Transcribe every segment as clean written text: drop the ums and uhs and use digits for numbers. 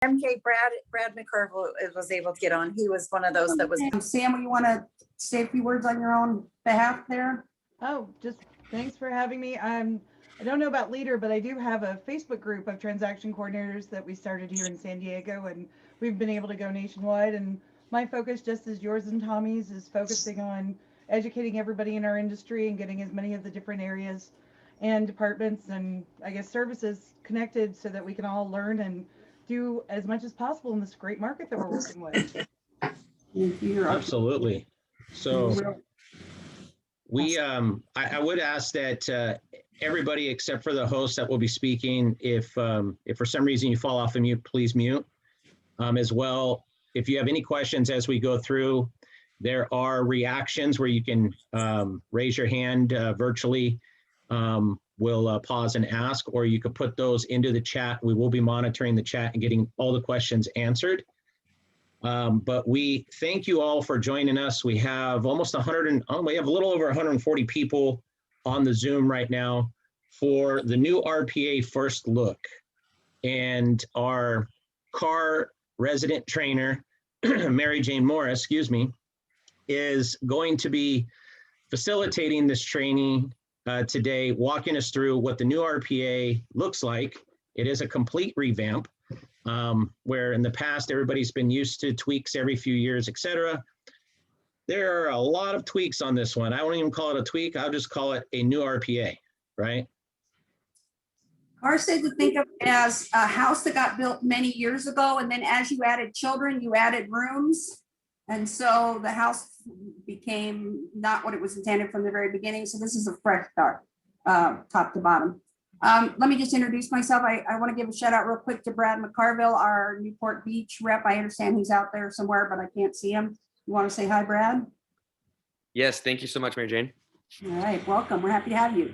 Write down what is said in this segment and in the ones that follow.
MJ, Brad McCarville was able to get on. He was one of those that was. Sam, you want to say a few words on your own behalf there? Oh, just thanks for having me. I don't know about Leader, but I do have a Facebook group of transaction coordinators that we started here in San Diego, and we've been able to go nationwide. And my focus, just as yours and Tommy's, is focusing on educating everybody in our industry and getting as many of the different areas and departments and I guess services connected so that we can all learn and do as much as possible in this great market that we're working with. Absolutely. So we, I would ask that everybody except for the host that will be speaking, if for some reason you fall off of mute, please mute. As well, if you have any questions as we go through, there are reactions where you can raise your hand virtually. We'll pause and ask, or you could put those into the chat. We will be monitoring the chat and getting all the questions answered. But we thank you all for joining us. We have almost we have a little over 140 people on the Zoom right now for the new RPA First Look. And our CAR resident trainer, Mary Jane Morris, excuse me, is going to be facilitating this training today, walking us through what the new RPA looks like. It is a complete revamp, where in the past, everybody's been used to tweaks every few years, etc. There are a lot of tweaks on this one. I won't even call it a tweak. I'll just call it a new RPA, right? CAR said to think of it as a house that got built many years ago, and then as you added children, you added rooms. And so the house became not what it was intended from the very beginning. So this is a fresh start, top to bottom. Let me just introduce myself. I want to give a shout out real quick to Brad McCarville, our Newport Beach rep. I understand he's out there somewhere, but I can't see him. You want to say hi, Brad? Yes, thank you so much, Mary Jane. All right, welcome. We're happy to have you.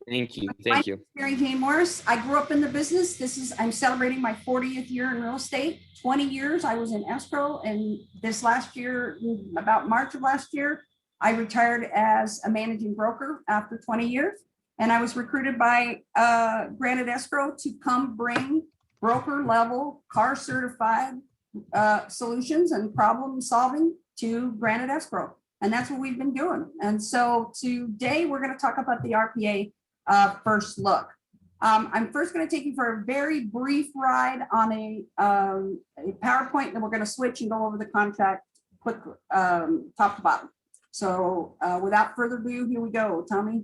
Thank you. Thank you. Mary Jane Morris. I grew up in the business. I'm celebrating my 40th year in real estate. 20 years I was in escrow, and this last year, about March of last year, I retired as a managing broker after 20 years. And I was recruited by Granite Escrow to come bring broker level CAR certified solutions and problem solving to Granite Escrow. And that's what we've been doing. And so today we're going to talk about the RPA First Look. I'm first going to take you for a very brief ride on a PowerPoint, and then we're going to switch and go over the contract quick, top to bottom. So without further ado, here we go. Tommy.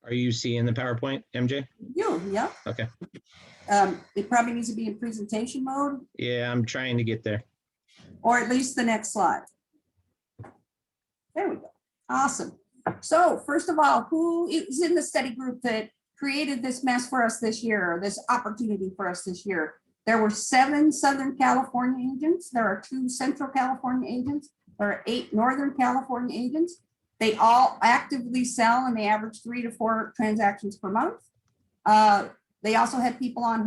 Are you seeing the PowerPoint, MJ? Yeah. Okay. It probably needs to be in presentation mode. Yeah, I'm trying to get there. Or at least the next slide. There we go. Awesome. So first of all, who is in the study group that created this mess for us this year, or this opportunity for us this year? There were 7 Southern California agents. There are 2 Central California agents. There are 8 Northern California agents. They all actively sell, and they average 3 to 4 transactions per month. They also had people on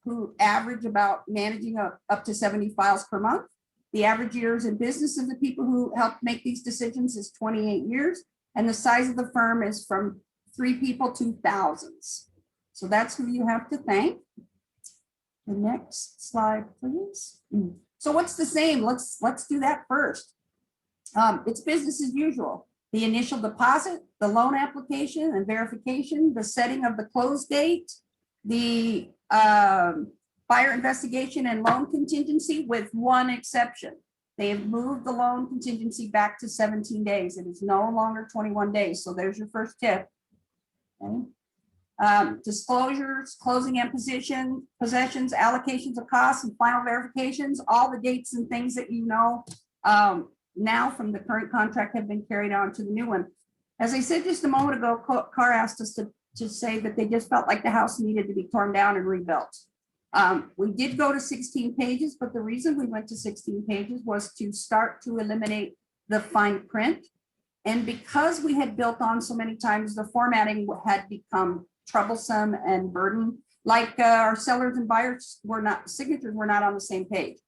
who average about managing up to 70 files per month. The average years in business of the people who helped make these decisions is 28 years. And the size of the firm is from 3 people to thousands. So that's who you have to thank. The next slide, please. So what's the same? Let's do that first. It's business as usual. The initial deposit, the loan application and verification, the setting of the close date, the fire investigation and loan contingency, with one exception. They have moved the loan contingency back to 17 days. It is no longer 21 days. So there's your first tip. Okay. Disclosures, closing and possessions, allocations of costs, and final verifications, all the dates and things that you know now from the current contract have been carried on to the new one. As I said just a moment ago, CAR asked us to say that they just felt like the house needed to be torn down and rebuilt. We did go to 16 pages, but the reason we went to 16 pages was to start to eliminate the fine print. And because we had built on so many times, the formatting had become troublesome and burden. Like our sellers and buyers signatures were not on the same page.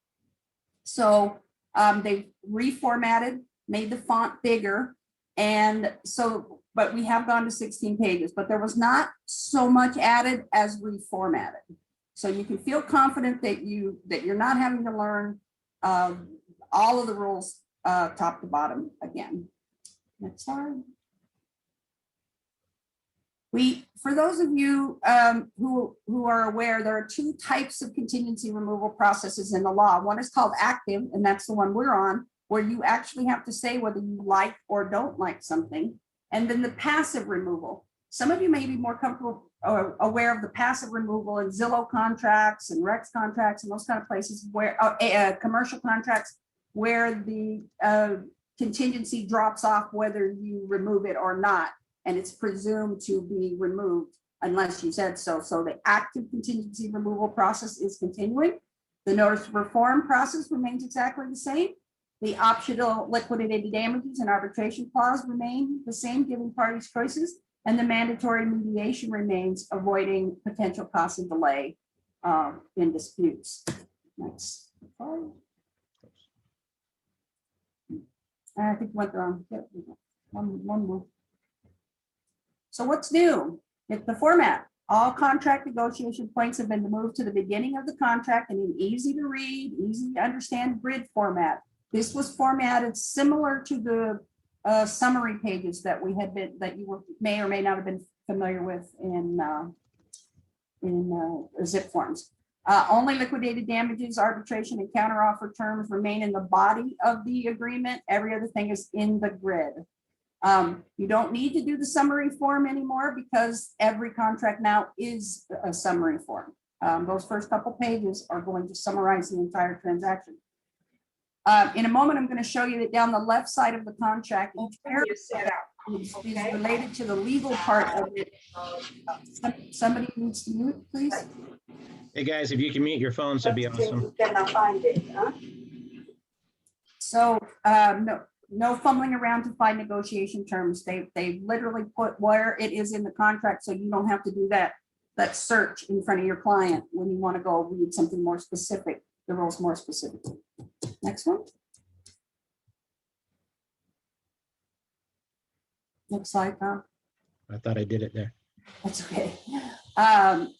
So They reformatted, made the font bigger. And so, but we have gone to 16 pages, but there was not so much added as reformatted. So you can feel confident that you're not having to learn all of the rules top to bottom again. Next slide. For those of you who are aware, there are two types of contingency removal processes in the law. One is called active, and that's the one we're on, where you actually have to say whether you like or don't like something. And then the passive removal. Some of you may be more comfortable or aware of the passive removal in Zillow contracts and Rex contracts and those kind of places where commercial contracts where the contingency drops off whether you remove it or not, and it's presumed to be removed unless you said so. So the active contingency removal process is continuing. The notice of reform process remains exactly the same. The optional liquidated damages and arbitration clause remain the same, giving parties choices, and the mandatory mediation remains, avoiding potential cost and delay in disputes. Next. I think went wrong. One more. So what's new? It's the format. All contract negotiation points have been moved to the beginning of the contract in an easy to read, easy to understand grid format. This was formatted similar to the summary pages that we had been, that you may or may not have been familiar with in zip forms. Only liquidated damages, arbitration, and counteroffer terms remain in the body of the agreement. Every other thing is in the grid. You don't need to do the summary form anymore because every contract now is a summary form. Those first couple pages are going to summarize the entire transaction. In a moment, I'm going to show you that down the left side of the contract, each paragraph is related to the legal part of it. Somebody needs to mute, please. Hey guys, if you can mute your phones, that'd be awesome. So no fumbling around to find negotiation terms. They literally put where it is in the contract, so you don't have to do that search in front of your client when you want to go read something more specific, the rules more specific. Next one. Next slide, Tom. I thought I did it there. That's okay.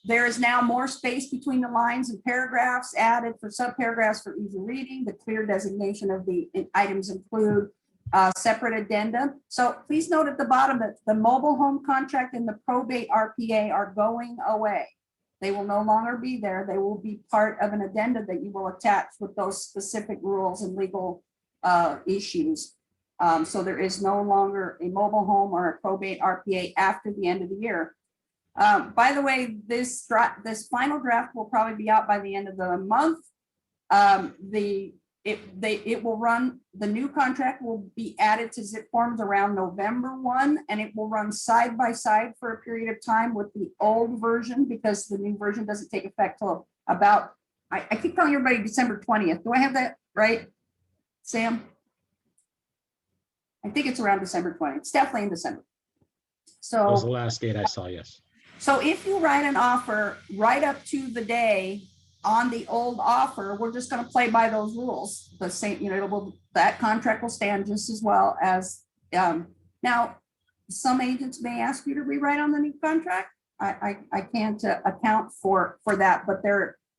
There is now more space between the lines and paragraphs added for subparagraphs for easy reading. The clear designation of the items include separate addenda. So please note at the bottom that the mobile home contract and the probate RPA are going away. They will no longer be there. They will be part of an addenda that you will attach with those specific rules and legal issues. So there is no longer a mobile home or a probate RPA after the end of the year. By the way, this final draft will probably be out by the end of the month. It will run, the new contract will be added to zip forms around November 1, and it will run side by side for a period of time with the old version because the new version doesn't take effect till about, I keep telling everybody December 20th. Do I have that right, Sam? I think it's around December 20th. It's definitely in December. That was the So, last date I saw, yes. so if you write an offer right up to the day on the old offer, we're just going to play by those rules. The same, that contract will stand just as well as, now, some agents may ask you to rewrite on the new contract. I can't account for that, but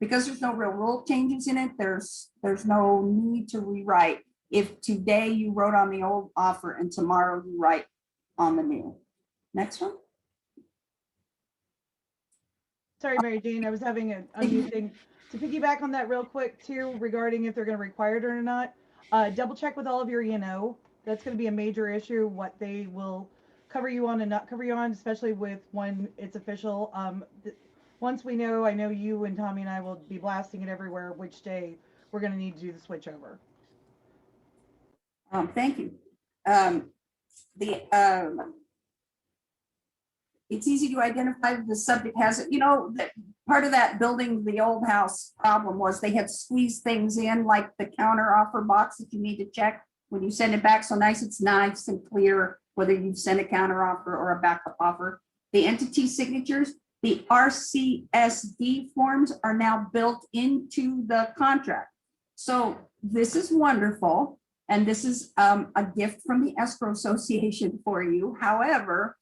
because there's no real rule changes in it, there's no need to rewrite. If today you wrote on the old offer and tomorrow you write on the new. Next one. Sorry, Mary Jane, I was having a unmute thing. To piggyback on that real quick too, regarding if they're going to require it or not, double check with all of your E&O. That's going to be a major issue, what they will cover you on and not cover you on, especially with when it's official. Once we know, I know you and Tommy and I will be blasting it everywhere, which day we're going to need to do the switch over. Thank you. It's easy to identify that the subject has it. Part of that building the old house problem was they had squeezed things in like the counter offer box that you need to check when you send it back. So it's nice and clear whether you send a counter offer or a backup offer. The entity signatures, the RCSD forms are now built into the contract. So this is wonderful. And this is a gift from the Escrow Association for you. However,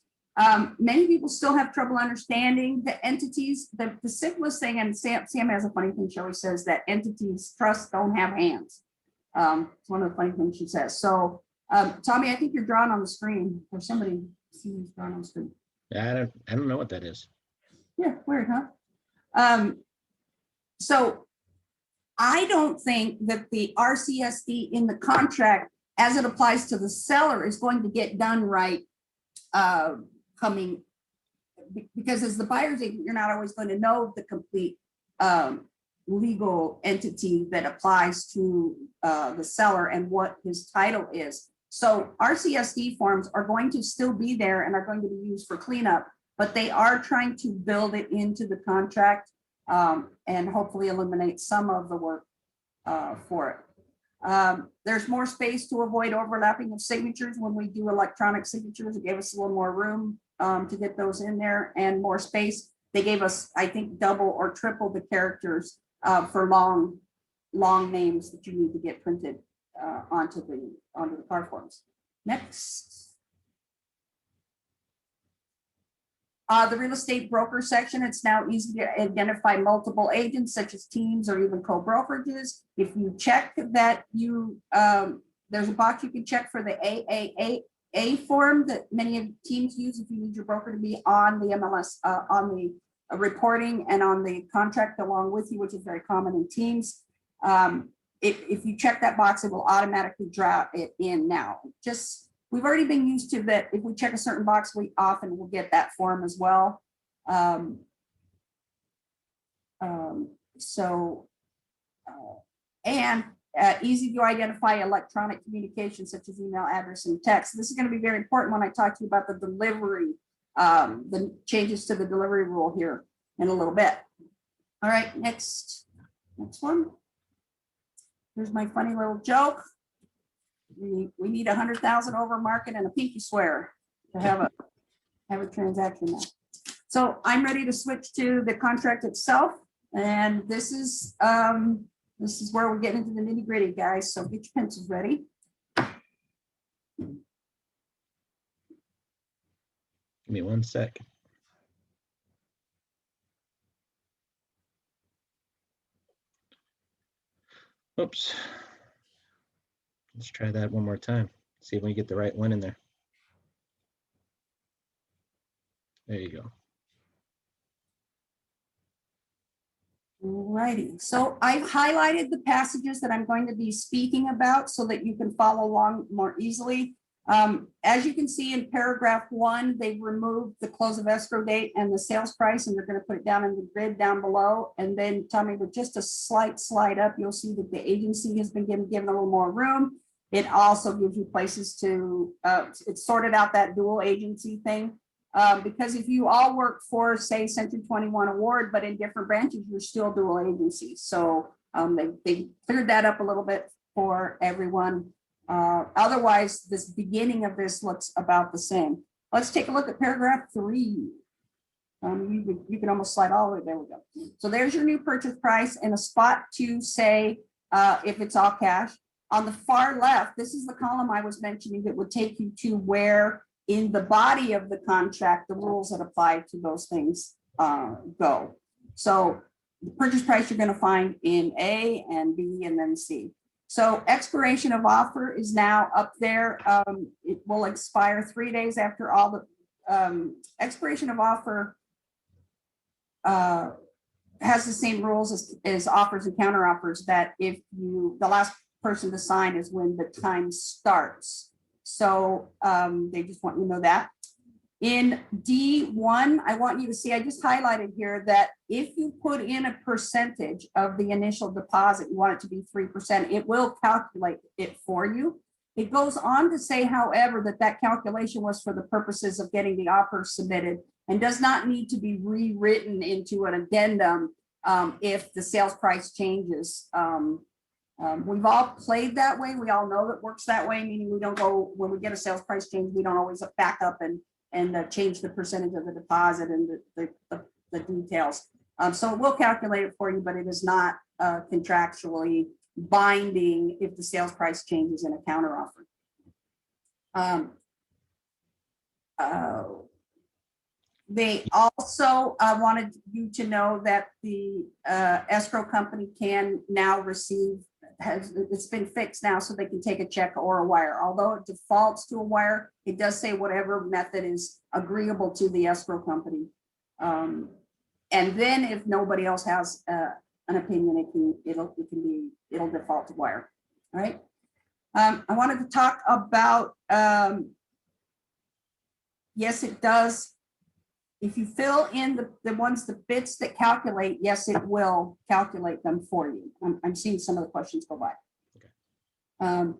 many people still have trouble understanding the entities. The simplest thing, and Sam has a funny thing, she always says that entities, trusts don't have hands. It's one of the funny things she says. So Tommy, I think you're drawing on the screen, or somebody sees drawing on the screen. I don't know what that is. Yeah, weird, huh? So I don't think that the RCSD in the contract, as it applies to the seller, is going to get done right because as the buyer's agent, you're not always going to know the complete legal entity that applies to the seller and what his title is. So RCSD forms are going to still be there and are going to be used for cleanup, but they are trying to build it into the contract and hopefully eliminate some of the work for it. There's more space to avoid overlapping of signatures when we do electronic signatures. It gave us a little more room to get those in there and more space. They gave us, I think, double or triple the characters for long names that you need to get printed onto the CAR forms. Next. The real estate broker section, it's now easy to identify multiple agents such as teams or even co-brokerages. If you check that there's a box you can check for the AAA form that many of teams use if you need your broker to be on the MLS, on the reporting and on the contract along with you, which is very common in teams. If you check that box, it will automatically draw it in now. We've already been used to that. If we check a certain box, we often will get that form as well. Easy to identify electronic communication such as email, address, and text. This is going to be very important when I talk to you about the delivery, the changes to the delivery rule here in a little bit. All right, next one. Here's my funny little joke. We need 100,000 over market and a pinky swear to have a transaction now. So I'm ready to switch to the contract itself, and this is where we're getting into the nitty gritty, guys. So get your pencils ready. Give me 1 sec. Oops. Let's try that one more time. See if we get the right one in there. There you go. Righty. So I've highlighted the passages that I'm going to be speaking about so that you can follow along more easily. As you can see in paragraph 1, they've removed the close of escrow date and the sales price, and they're going to put it down in the grid down below. And then Tommy, with just a slight slide up, you'll see that the agency has been given a little more room. It also gives you places to, it's sorted out that dual agency thing. Because if you all work for, say, Century 21 Award, but in different branches, you're still dual agencies. So they cleared that up a little bit for everyone. Otherwise, this beginning of this looks about the same. Let's take a look at paragraph 3. You can almost slide all the way, there we go. So there's your new purchase price and a spot to say if it's all cash. On the far left, this is the column I was mentioning that would take you to where in the body of the contract, the rules that apply to those things go. So the purchase price you're going to find in A and B and then C. So expiration of offer is now up there. It will expire 3 days after all the expiration of offer has the same rules as offers and counter offers, that if the last person to sign is when the time starts. So they just want you to know that. In D1, I want you to see, I just highlighted here that if you put in a percentage of the initial deposit, you want it to be 3%, it will calculate it for you. It goes on to say, however, that calculation was for the purposes of getting the offer submitted and does not need to be rewritten into an addendum if the sales price changes. We've all played that way. We all know that works that way, meaning we don't go, when we get a sales price change, we don't always back up and change the percentage of the deposit and the details. So it will calculate it for you, but it is not contractually binding if the sales price changes in a counteroffer. They also wanted you to know that the escrow company can now receive, it's been fixed now, so they can take a check or a wire. Although it defaults to a wire, it does say whatever method is agreeable to the escrow company. And then if nobody else has an opinion, it'll default to wire. All right. I wanted to talk about, yes, it does. If you fill in the bits that calculate, yes, it will calculate them for you. I'm seeing some of the questions go by. Okay.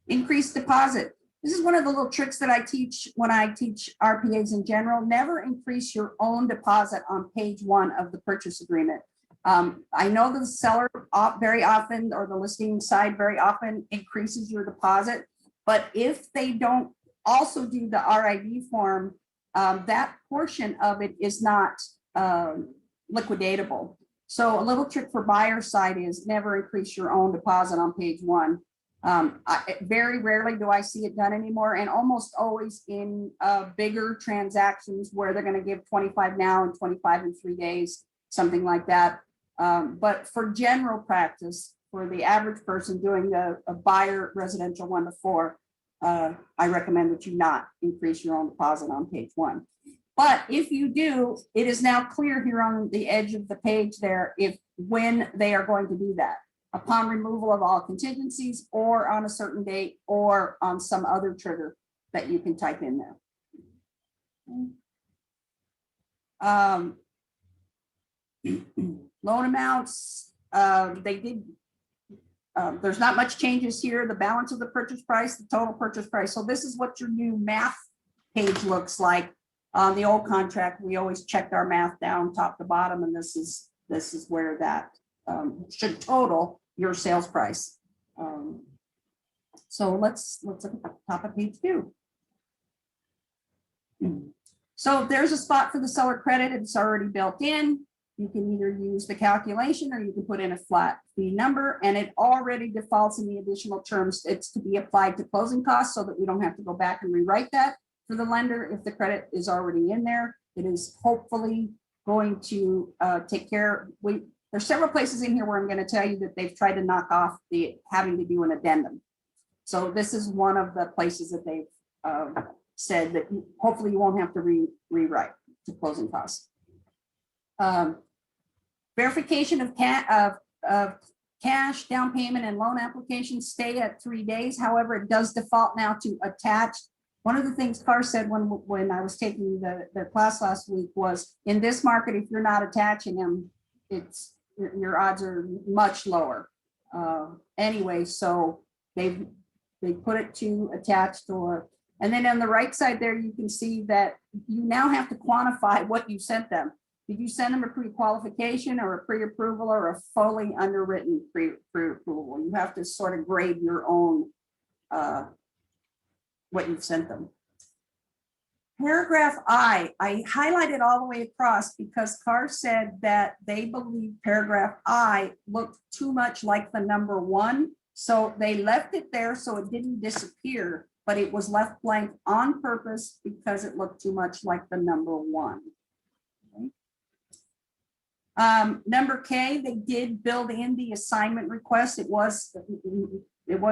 Increased deposit. This is one of the little tricks that I teach when I teach RPAs in general. Never increase your own deposit on page 1 of the purchase agreement. I know the seller very often, or the listing side very often, increases your deposit, but if they don't also do the RID form, that portion of it is not liquidatable. So a little trick for buyer side is never increase your own deposit on page 1. Very rarely do I see it done anymore, and almost always in bigger transactions where they're going to give 25 now and 25 in 3 days, something like that. But for general practice, for the average person doing a buyer residential 1 to 4, I recommend that you not increase your own deposit on page 1. But if you do, it is now clear here on the edge of the page there when they are going to do that. Upon removal of all contingencies, or on a certain date, or on some other trigger that you can type in there. Loan amounts, there's not much changes here. The balance of the purchase price, the total purchase price. So this is what your new math page looks like. On the old contract, we always checked our math down top to bottom, and this is where that should total your sales price. So let's look at the top of page 2. So there's a spot for the seller credit. It's already built in. You can either use the calculation or you can put in a flat fee number, and it already defaults in the additional terms. It's to be applied to closing costs so that we don't have to go back and rewrite that for the lender if the credit is already in there. It is hopefully going to take care. There's several places in here where I'm going to tell you that they've tried to knock off the having to do an addendum. So this is one of the places that they've said that hopefully you won't have to rewrite to closing costs. Verification of cash, down payment, and loan applications stay at 3 days. However, it does default now to attached. One of the things CAR said when I was taking the class last week was, in this market, if you're not attaching them, your odds are much lower. Anyway, so they put it to attached, and then on the right side there, you can see that you now have to quantify what you sent them. Did you send them a pre-qualification or a pre-approval or a fully underwritten pre-approval? You have to sort of grade your own what you've sent them. Paragraph I highlighted all the way across because CAR said that they believe paragraph I looked too much like the number 1. So they left it there so it didn't disappear, but it was left blank on purpose because it looked too much like the number 1. Number K, they did build in the assignment request. It was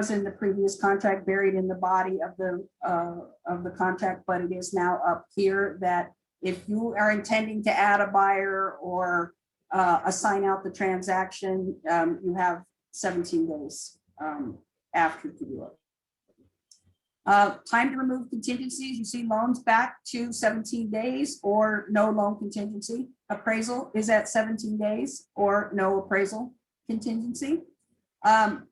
in the previous contract, buried in the body of the contract, but it is now up here that if you are intending to add a buyer or assign out the transaction, you have 17 days after to do it. Time to remove contingencies. You see loans back to 17 days or no loan contingency. Appraisal is at 17 days or no appraisal contingency. In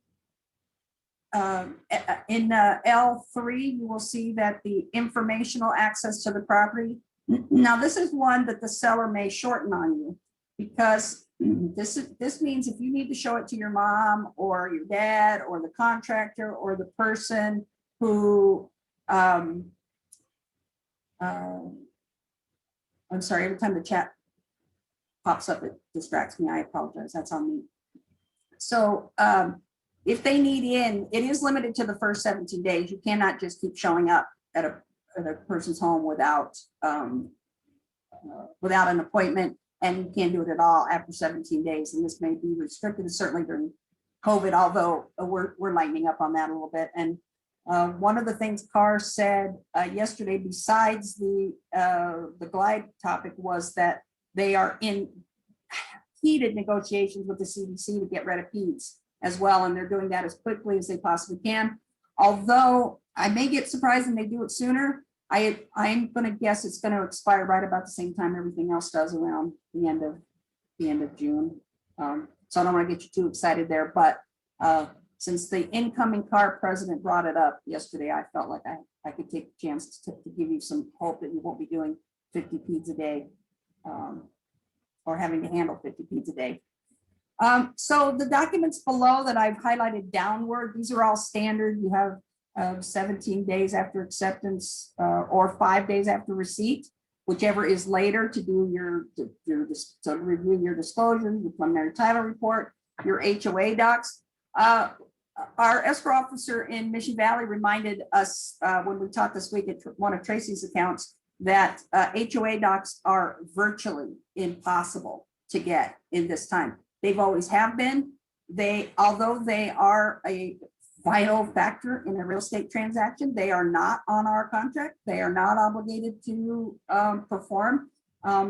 L3, you will see that the informational access to the property. Now, this is one that the seller may shorten on you because this means if you need to show it to your mom or your dad or the contractor or the person who, I'm sorry, every time the chat pops up, it distracts me. I apologize. That's on me. So if they need in, it is limited to the first 17 days. You cannot just keep showing up at a person's home without an appointment, and you can't do it at all after 17 days. And this may be restricted, certainly during COVID, although we're lightening up on that a little bit. And one of the things CAR said yesterday, besides the glide topic, was that they are in heated negotiations with the CDC to get rid of PEDS as well, and they're doing that as quickly as they possibly can. Although I may get surprised and they do it sooner, I'm going to guess it's going to expire right about the same time everything else does, around the end of June. So I don't want to get you too excited there, but since the incoming CAR president brought it up yesterday, I felt like I could take a chance to give you some hope that you won't be doing 50 PEDS a day, or having to handle 50 PEDS a day. So the documents below that I've highlighted downward, these are all standard. You have 17 days after acceptance or 5 days after receipt, whichever is later, to do to review your disclosure, your preliminary title report, your HOA docs. Our escrow officer in Mission Valley reminded us when we talked this week at one of Tracy's accounts that HOA docs are virtually impossible to get in this time. They've always have been. Although they are a vital factor in a real estate transaction, they are not on our contract. They are not obligated to perform. I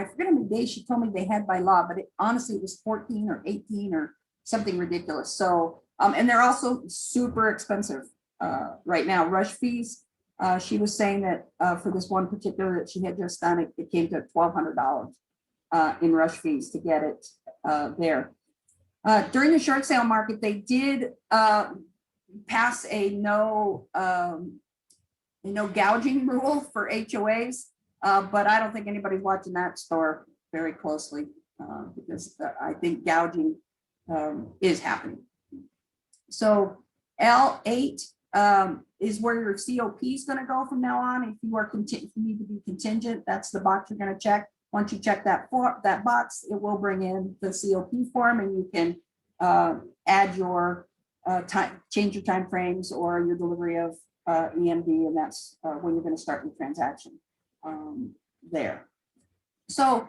forget how many days she told me they had by law, but honestly, it was 14 or 18 or something ridiculous. So, and they're also super expensive right now. Rush fees, she was saying that for this one particular that she had just done, it came to $1,200 in rush fees to get it there. During the short sale market, they did pass a no gouging rule for HOAs, but I don't think anybody's watching that store very closely because I think gouging is happening. So L8 is where your COP is going to go from now on. If you need to be contingent, that's the box you're going to check. Once you check that box, it will bring in the COP form, and you can add your change your time frames or your delivery of EMD, and that's when you're going to start your transaction there. So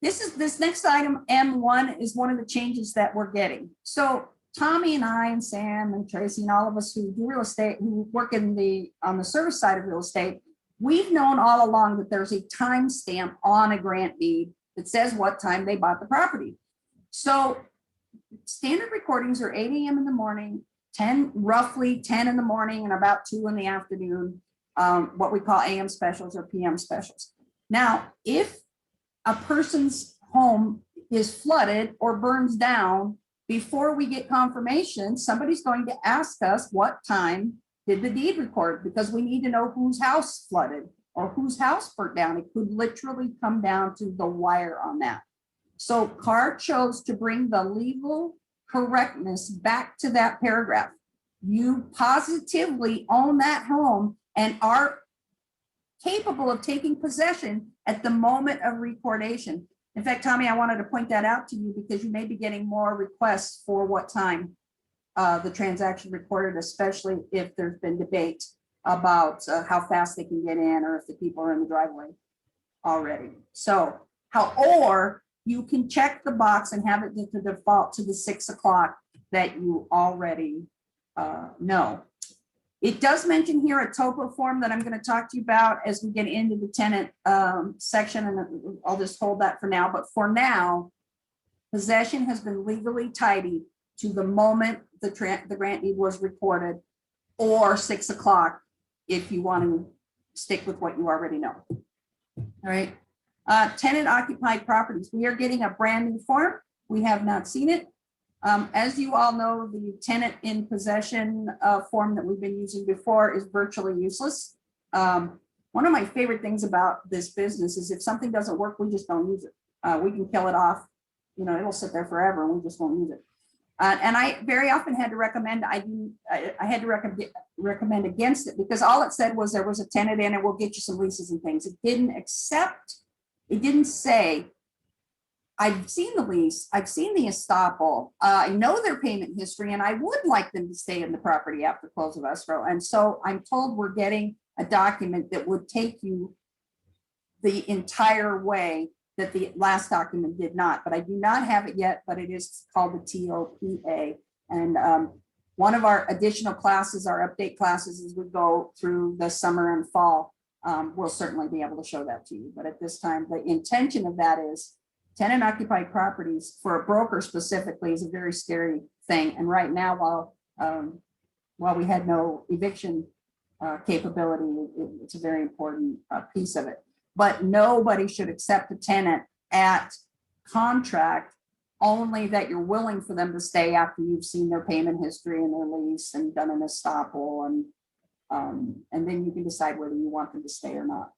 this next item, M1, is one of the changes that we're getting. So Tommy and I and Sam and Tracy and all of us who do real estate, who work on the service side of real estate, we've known all along that there's a timestamp on a grant deed that says what time they bought the property. So standard recordings are 8 a.m. in the morning, roughly 10 in the morning, and about 2 in the afternoon, what we call AM specials or PM specials. Now, if a person's home is flooded or burns down, before we get confirmation, somebody's going to ask us what time did the deed record, because we need to know whose house flooded or whose house burnt down. It could literally come down to the wire on that. So CAR chose to bring the legal correctness back to that paragraph. You positively own that home and are capable of taking possession at the moment of recordation. In fact, Tommy, I wanted to point that out to you because you may be getting more requests for what time the transaction recorded, especially if there's been debate about how fast they can get in or if the people are in the driveway already. So, or you can check the box and have it get the default to the 6 o'clock that you already know. It does mention here a topo form that I'm going to talk to you about as we get into the tenant section, and I'll just hold that for now. But for now, possession has been legally tidied to the moment the grant deed was recorded, or 6 o'clock if you want to stick with what you already know. All right. Tenant occupied properties. We are getting a brand new form. We have not seen it. As you all know, the tenant in possession form that we've been using before is virtually useless. One of my favorite things about this business is if something doesn't work, we just don't use it. We can kill it off. You know, it'll sit there forever and we just won't use it. And I very often had to recommend, I had to recommend against it because all it said was there was a tenant in and we'll get you some leases and things. It didn't say I've seen the lease, I've seen the estoppel, I know their payment history, and I would like them to stay in the property after close of escrow. And so I'm told we're getting a document that would take you the entire way that the last document did not, but I do not have it yet, but it is called the TOPA. And one of our additional classes, our update classes, as we go through the summer and fall, we'll certainly be able to show that to you. But at this time, the intention of that is tenant occupied properties for a broker specifically is a very scary thing. And right now, while we had no eviction capability, it's a very important piece of it. But nobody should accept a tenant at contract only that you're willing for them to stay after you've seen their payment history and their lease and done an estoppel, and then you can decide whether you want them to stay or not.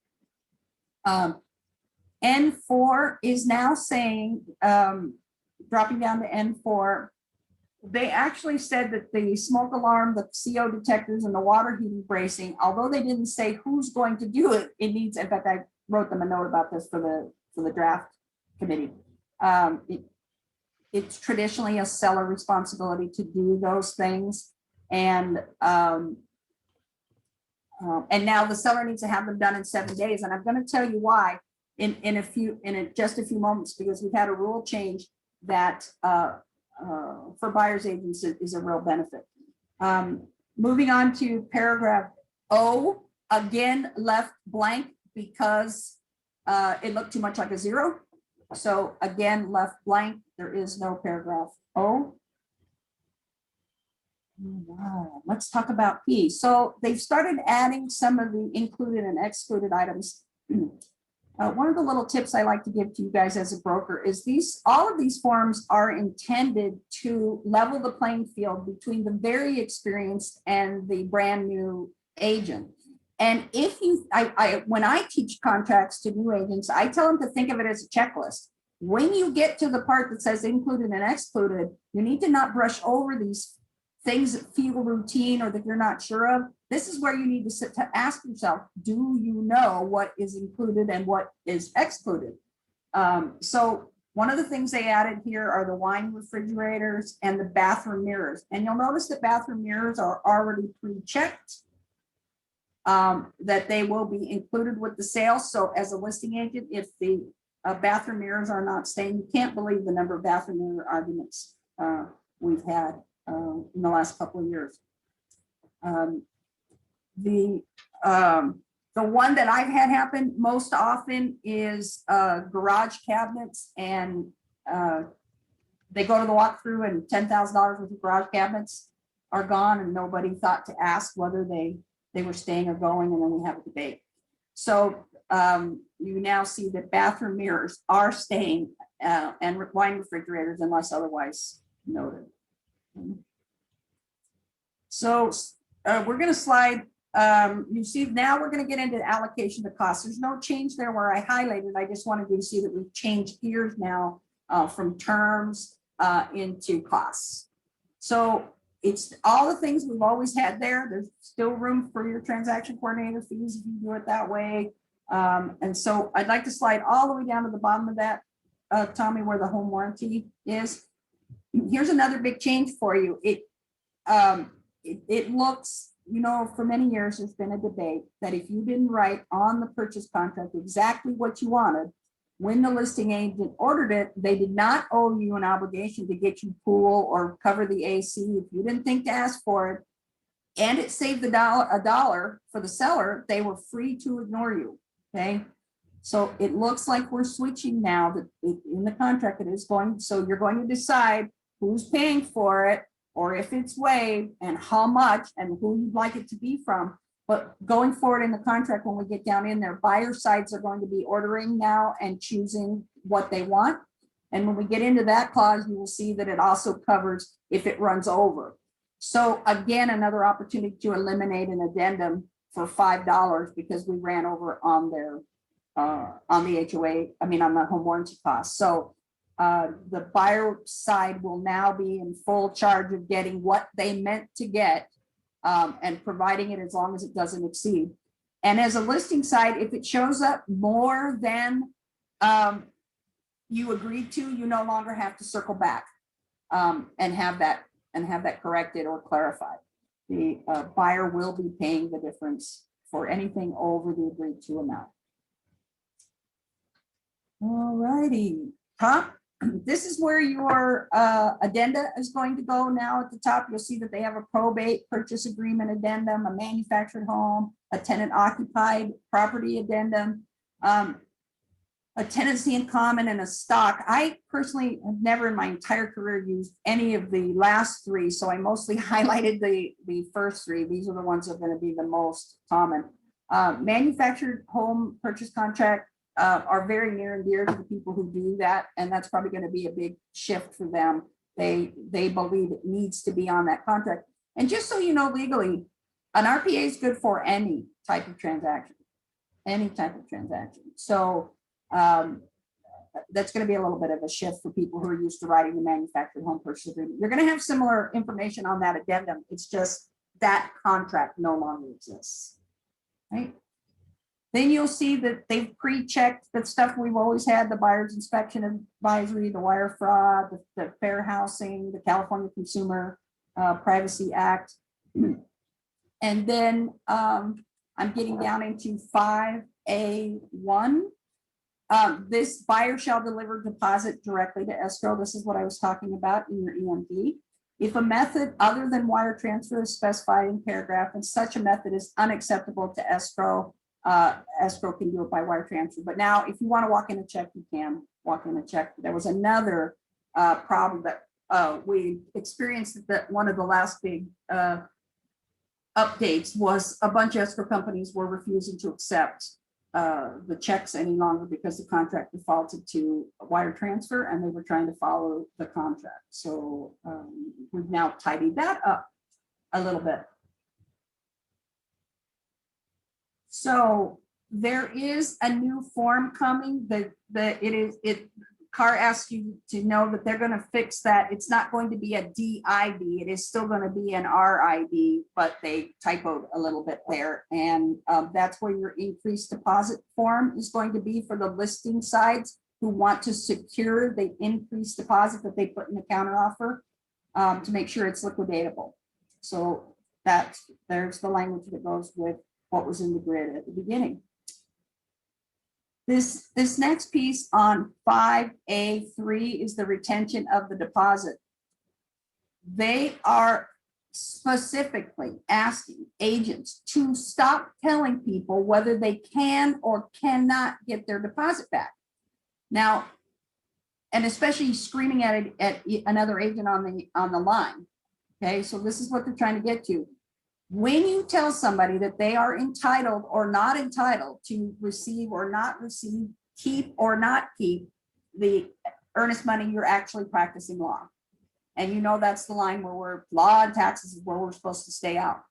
N4 is now saying, dropping down to N4, they actually said that the smoke alarm, the CO detectors, and the water heating bracing, although they didn't say who's going to do it, it needs, in fact, I wrote them a note about this for the draft committee. It's traditionally a seller responsibility to do those things. And now the seller needs to have them done in 7 days. And I'm going to tell you why in just a few moments, because we've had a rule change that for buyer's agents is a real benefit. Moving on to paragraph O, again, left blank because it looked too much like a zero. So again, left blank, there is no paragraph O. Wow. Let's talk about P. So they've started adding some of the included and excluded items. One of the little tips I like to give to you guys as a broker is all of these forms are intended to level the playing field between the very experienced and the brand new agent. And if you, when I teach contracts to new agents, I tell them to think of it as a checklist. When you get to the part that says included and excluded, you need to not brush over these things that feel routine or that you're not sure of. This is where you need to sit to ask yourself, do you know what is included and what is excluded? So one of the things they added here are the wine refrigerators and the bathroom mirrors. And you'll notice that bathroom mirrors are already pre-checked, that they will be included with the sale. So as a listing agent, if the bathroom mirrors are not staying, you can't believe the number of bathroom mirror arguments we've had in the last couple of years. The one that I've had happen most often is garage cabinets, and they go to the walkthrough and $10,000 worth of garage cabinets are gone, and nobody thought to ask whether they were staying or going, and then we have a debate. So you now see that bathroom mirrors are staying and wine refrigerators unless otherwise noted. So we're going to slide. You see, now we're going to get into allocation of costs. There's no change there where I highlighted. I just wanted you to see that we've changed gears now from terms into costs. So it's all the things we've always had there. There's still room for your transaction coordinator fees if you do it that way. And so I'd like to slide all the way down to the bottom of that, Tommy, where the home warranty is. Here's another big change for you. It looks, you know, for many years, there's been a debate that if you didn't write on the purchase contract exactly what you wanted, when the listing agent ordered it, they did not owe you an obligation to get you pool or cover the AC if you didn't think to ask for it, and it saved a dollar for the seller, they were free to ignore you, okay? So it looks like we're switching now that in the contract it is going, so you're going to decide who's paying for it, or if it's waived and how much and who you'd like it to be from. But going forward in the contract, when we get down in there, buyer sides are going to be ordering now and choosing what they want. And when we get into that clause, you will see that it also covers if it runs over. So again, another opportunity to eliminate an addendum for $5 because we ran over on their on the HOA, I mean, on the home warranty cost. So the buyer side will now be in full charge of getting what they meant to get and providing it as long as it doesn't exceed. And as a listing side, if it shows up more than you agreed to, you no longer have to circle back and have that corrected or clarified. The buyer will be paying the difference for anything over the agreed to amount. All righty, top. This is where your addenda is going to go now. At the top, you'll see that they have a probate purchase agreement addendum, a manufactured home, a tenant occupied property addendum, a tenancy in common, and a stock. I personally have never in my entire career used any of the last three, so I mostly highlighted the first three. These are the ones that are going to be the most common. Manufactured home purchase contract are very near and dear to the people who do that, and that's probably going to be a big shift for them. They believe it needs to be on that contract. And just so you know, legally, an RPA is good for any type of transaction, So that's going to be a little bit of a shift for people who are used to writing the manufactured home purchase agreement. You're going to have similar information on that addendum. It's just that contract no longer exists, right? Then you'll see that they've pre-checked that stuff we've always had: the buyer's inspection advisory, the wire fraud, the fair housing, the California Consumer Privacy Act. And then I'm getting down into 5A1. This buyer shall deliver deposit directly to escrow. This is what I was talking about in your EMD. If a method other than wire transfer is specified in paragraph and such a method is unacceptable to escrow, escrow can do it by wire transfer. But now if you want to walk in a check, you can walk in a check. There was another problem that we experienced, that one of the last big updates was a bunch of escrow companies were refusing to accept the checks any longer because the contract defaulted to a wire transfer and they were trying to follow the contract. So we've now tidied that up a little bit. So there is a new form coming that CAR asks you to know that they're going to fix that. It's not going to be a DID. It is still going to be an RID, but they typoed a little bit there. And that's where your increased deposit form is going to be for the listing sides who want to secure the increased deposit that they put in the counteroffer to make sure it's liquidatable. So there's the language that goes with what was in the grid at the beginning. This next piece on 5A3 is the retention of the deposit. They are specifically asking agents to stop telling people whether they can or cannot get their deposit back. Now, and especially screaming at it at another agent on the line. Okay, so this is what they're trying to get to. When you tell somebody that they are entitled or not entitled to receive or not receive, keep or not keep the earnest money, you're actually practicing law. And you know that's the line where law and taxes is where we're supposed to stay out.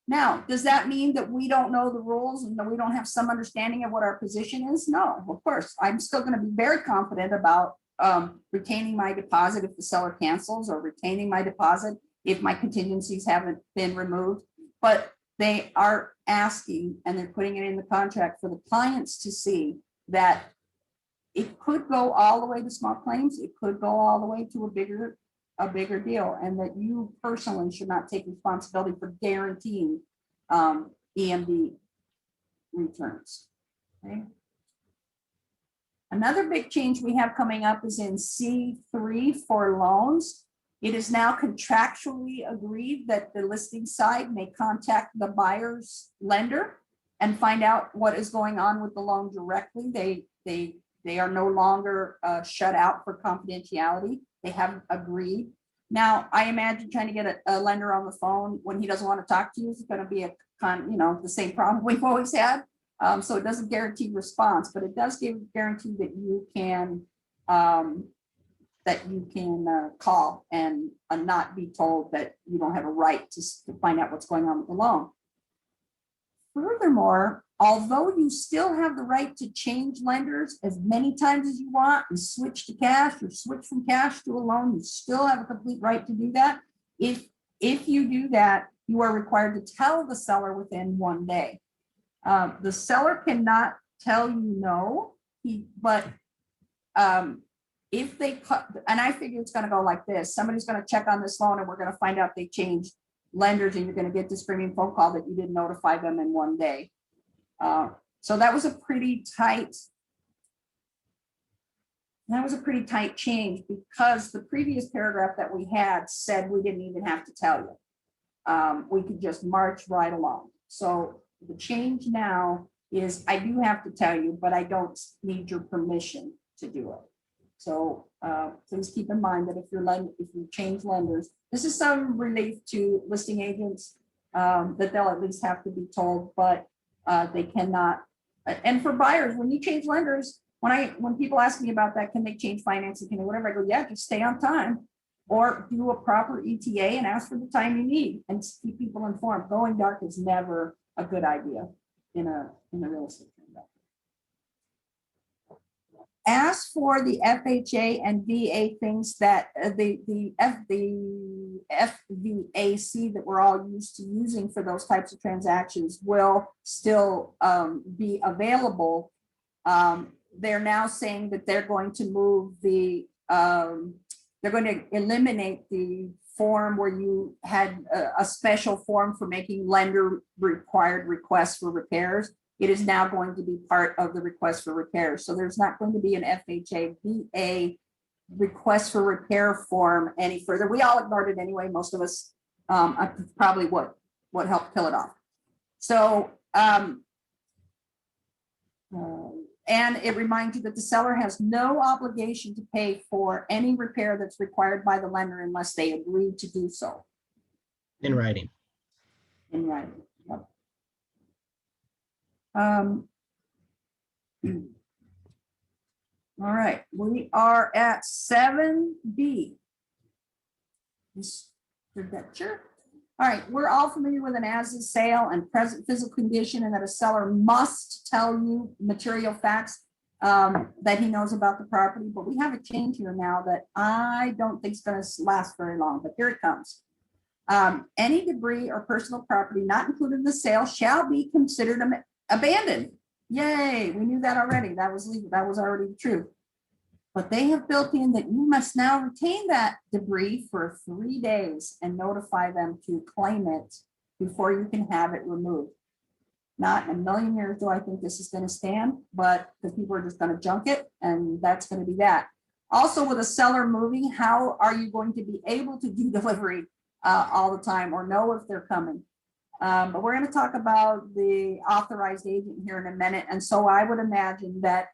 Now, does that mean that we don't know the rules and that we don't have some understanding of what our position is? No, of course. I'm still going to be very confident about retaining my deposit if the seller cancels, or retaining my deposit if my contingencies haven't been removed. But they are asking, and they're putting it in the contract for the clients to see that it could go all the way to small claims. It could go all the way to a bigger deal, and that you personally should not take responsibility for guaranteeing EMD returns. Okay. Another big change we have coming up is in C3 for loans. It is now contractually agreed that the listing side may contact the buyer's lender and find out what is going on with the loan directly. They are no longer shut out for confidentiality. They have agreed. Now, I imagine trying to get a lender on the phone when he doesn't want to talk to you is going to be the same problem we've always had. So it doesn't guarantee response, but it does give guarantee that you can call and not be told that you don't have a right to find out what's going on with the loan. Furthermore, although you still have the right to change lenders as many times as you want and switch to cash or switch from cash to a loan, you still have a complete right to do that. If you do that, you are required to tell the seller within 1 day. The seller cannot tell you no, but if they cut, and I figure it's gonna go like this, somebody's gonna check on this loan and we're gonna find out they changed lenders and you're gonna get this screaming phone call that you didn't notify them in one day. So that was a pretty tight change because the previous paragraph that we had said we didn't even have to tell you. We could just march right along. So the change now is I do have to tell you, but I don't need your permission to do it. So please keep in mind that if you change lenders, this is some relief to listing agents that they'll at least have to be told, but they cannot. And for buyers, when you change lenders, when people ask me about that, can they change financing, can they whatever, I go, yeah, just stay on time or do a proper ETA and ask for the time you need and keep people informed. Going dark is never a good idea in a real estate transaction. As for the FHA and VA things that the FVAC that we're all used to using for those types of transactions will still be available. They're now saying that they're going to move they're going to eliminate the form where you had a special form for making lender required requests for repairs. It is now going to be part of the request for repairs. So there's not going to be an FHA VA request for repair form any further. We all ignored it anyway. Most of us probably would help kill it off. So, and it reminds you that the seller has no obligation to pay for any repair that's required by the lender unless they agree to do so. In writing. In writing. Yep. All right, we are at 7B. Sure. All right, we're all familiar with an as-is sale and present physical condition, and that a seller must tell you material facts that he knows about the property. But we have a change here now that I don't think is going to last very long, but here it comes. Any debris or personal property not included in the sale shall be considered abandoned. Yay, we knew that already. That was legal. That was already true. But they have built in that you must now retain that debris for 3 days and notify them to claim it before you can have it removed. Not in a million years do I think this is going to stand, but the people are just going to junk it, and that's going to be that. Also, with a seller moving, how are you going to be able to do delivery all the time or know if they're coming? But we're going to talk about the authorized agent here in a minute. And so I would imagine that,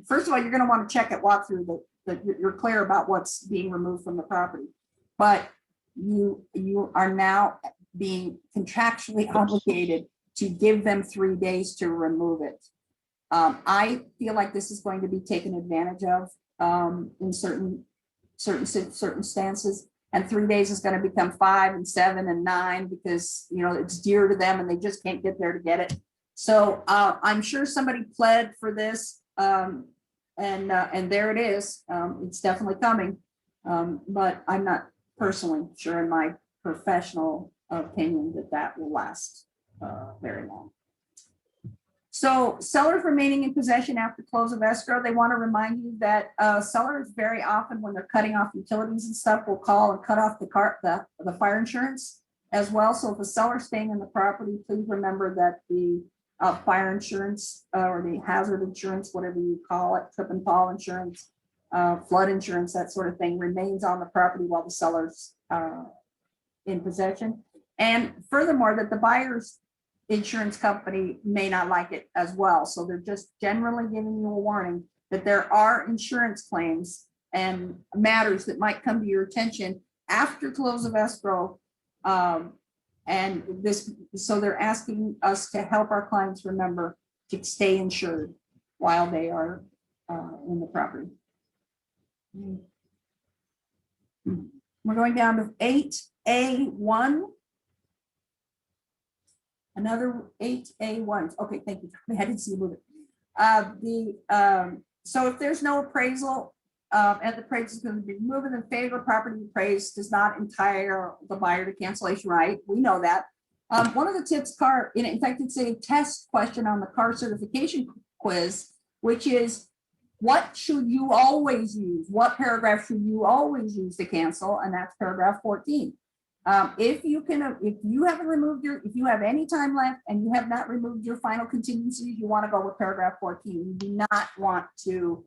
first of all, you're going to want to check at walkthrough that you're clear about what's being removed from the property. But you are now being contractually obligated to give them 3 days to remove it. I feel like this is going to be taken advantage of in certain circumstances. And 3 days is going to become 5 and 7 and 9 because, you know, it's dear to them and they just can't get there to get it. So I'm sure somebody pled for this and there it is. It's definitely coming. But I'm not personally sure in my professional opinion that will last very long. So sellers remaining in possession after close of escrow, they want to remind you that sellers very often when they're cutting off utilities and stuff will call and cut off the fire insurance as well. So if a seller's staying in the property, please remember that the fire insurance or the hazard insurance, whatever you call it, trip and fall insurance, flood insurance, that sort of thing remains on the property while the seller's in possession. And furthermore, that the buyer's insurance company may not like it as well. So they're just generally giving you a warning that there are insurance claims and matters that might come to your attention after close of escrow. And so they're asking us to help our clients remember to stay insured while they are in the property. We're going down to 8A1. Another 8A1. Okay, thank you. I didn't see you move it. So if there's no appraisal and the appraisal is going to be removed in favor of property appraised does not entitle the buyer to cancellation right. We know that. One of the tips CAR, in fact, it's a test question on the CAR certification quiz, which is what should you always use? What paragraph should you always use to cancel? And that's paragraph 14. If you haven't removed if you have any time left and you have not removed your final contingencies, you want to go with paragraph 14. You do not want to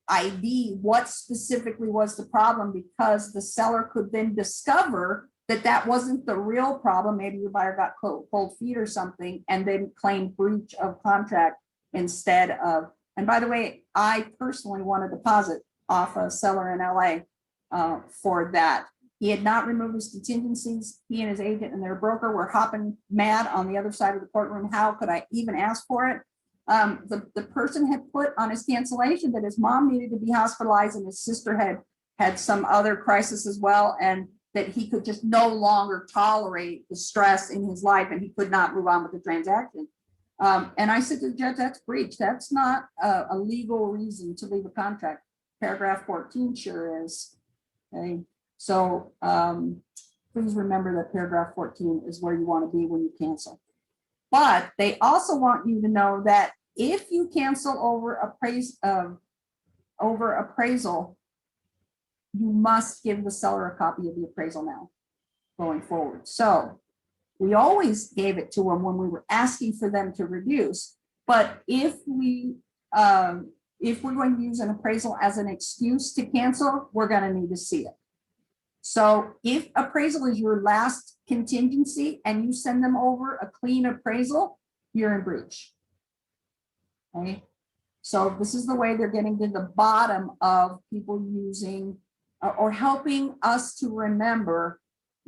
ID what specifically was the problem, because the seller could then discover that that wasn't the real problem. Maybe your buyer got cold feet or something and then claimed breach of contract instead of, and by the way, I personally won a deposit off a seller in LA for that. He had not removed his contingencies. He and his agent and their broker were hopping mad on the other side of the courtroom. How could I even ask for it? The person had put on his cancellation that his mom needed to be hospitalized and his sister had some other crisis as well, and that he could just no longer tolerate the stress in his life and he could not move on with the transaction. And I said to the judge, that's breach. That's not a legal reason to leave a contract. Paragraph 14 sure is. Okay. So please remember that paragraph 14 is where you want to be when you cancel. But they also want you to know that if you cancel over appraisal, you must give the seller a copy of the appraisal now going forward. So we always gave it to them when we were asking for them to reduce. But if we're going to use an appraisal as an excuse to cancel, we're going to need to see it. So if appraisal is your last contingency and you send them over a clean appraisal, you're in breach. Okay. So this is the way they're getting to the bottom of people using or helping us to remember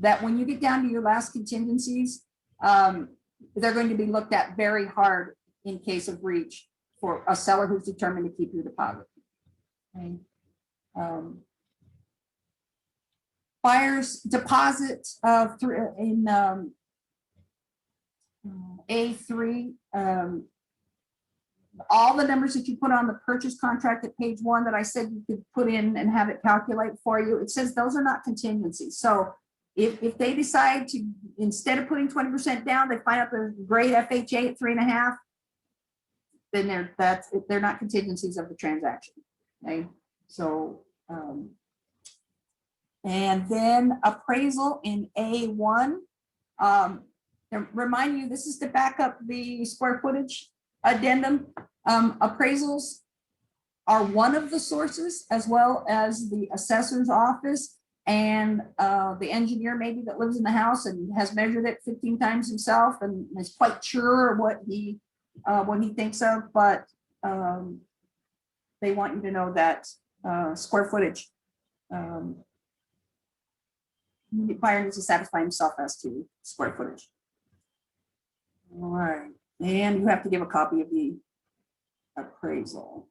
that when you get down to your last contingencies, they're going to be looked at very hard in case of breach for a seller who's determined to keep your deposit. Okay. Buyer's deposit in A3, all the numbers that you put on the purchase contract at page 1 that I said you could put in and have it calculate for you, it says those are not contingencies. So if they decide to, instead of putting 20% down, they find out there's great FHA at 3.5, then they're not contingencies of the transaction. Okay, so and then appraisal in A1. Remind you, this is to back up the square footage addendum. Appraisals are one of the sources, as well as the assessor's office and the engineer maybe that lives in the house and has measured it 15 times himself and is quite sure what he thinks of, but they want you to know that square footage, buyer needs to satisfy himself as to square footage. All right, and you have to give a copy of the appraisal.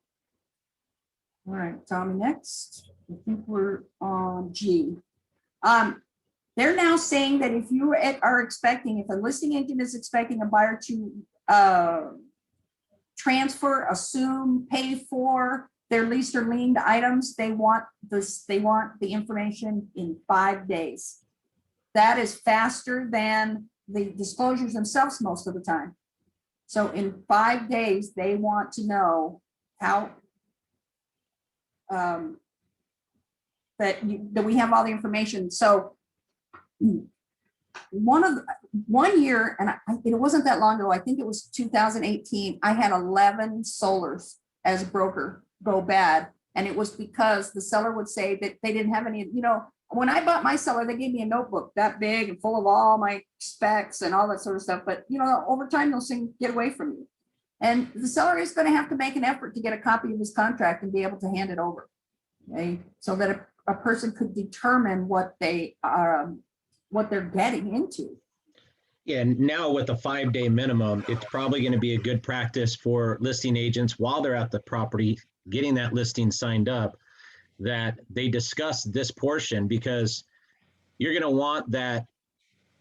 All right, Tommy, next. I think we're on G. They're now saying that if you are expecting, if a listing agent is expecting a buyer to transfer, assume, pay for their leased or liened items, they want the information in 5 days. That is faster than the disclosures themselves most of the time. So in 5 days, they want to know how that we have all the information. So one year, and it wasn't that long ago, I think it was 2018, I had 11 solars as a broker go bad. And it was because the seller would say that they didn't have any, when I bought my seller, they gave me a notebook that big and full of all my specs and all that sort of stuff. But, over time, those things get away from you. And the seller is going to have to make an effort to get a copy of his contract and be able to hand it over. Okay, so that a person could determine what they are, what they're getting into. Yeah, and now with the 5-day minimum, it's probably going to be a good practice for listing agents while they're at the property, getting that listing signed up, that they discuss this portion, because you're going to want that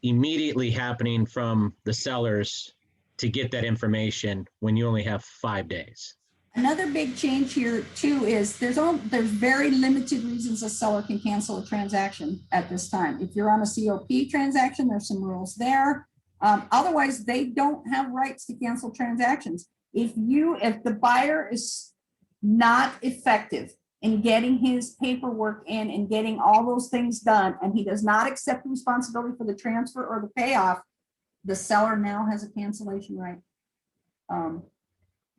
immediately happening from the sellers to get that information when you only have 5 days. Another big change here too is there's very limited reasons a seller can cancel a transaction at this time. If you're on a COP transaction, there's some rules there. Otherwise, they don't have rights to cancel transactions. if the buyer is not effective in getting his paperwork in and getting all those things done, and he does not accept the responsibility for the transfer or the payoff, the seller now has a cancellation right.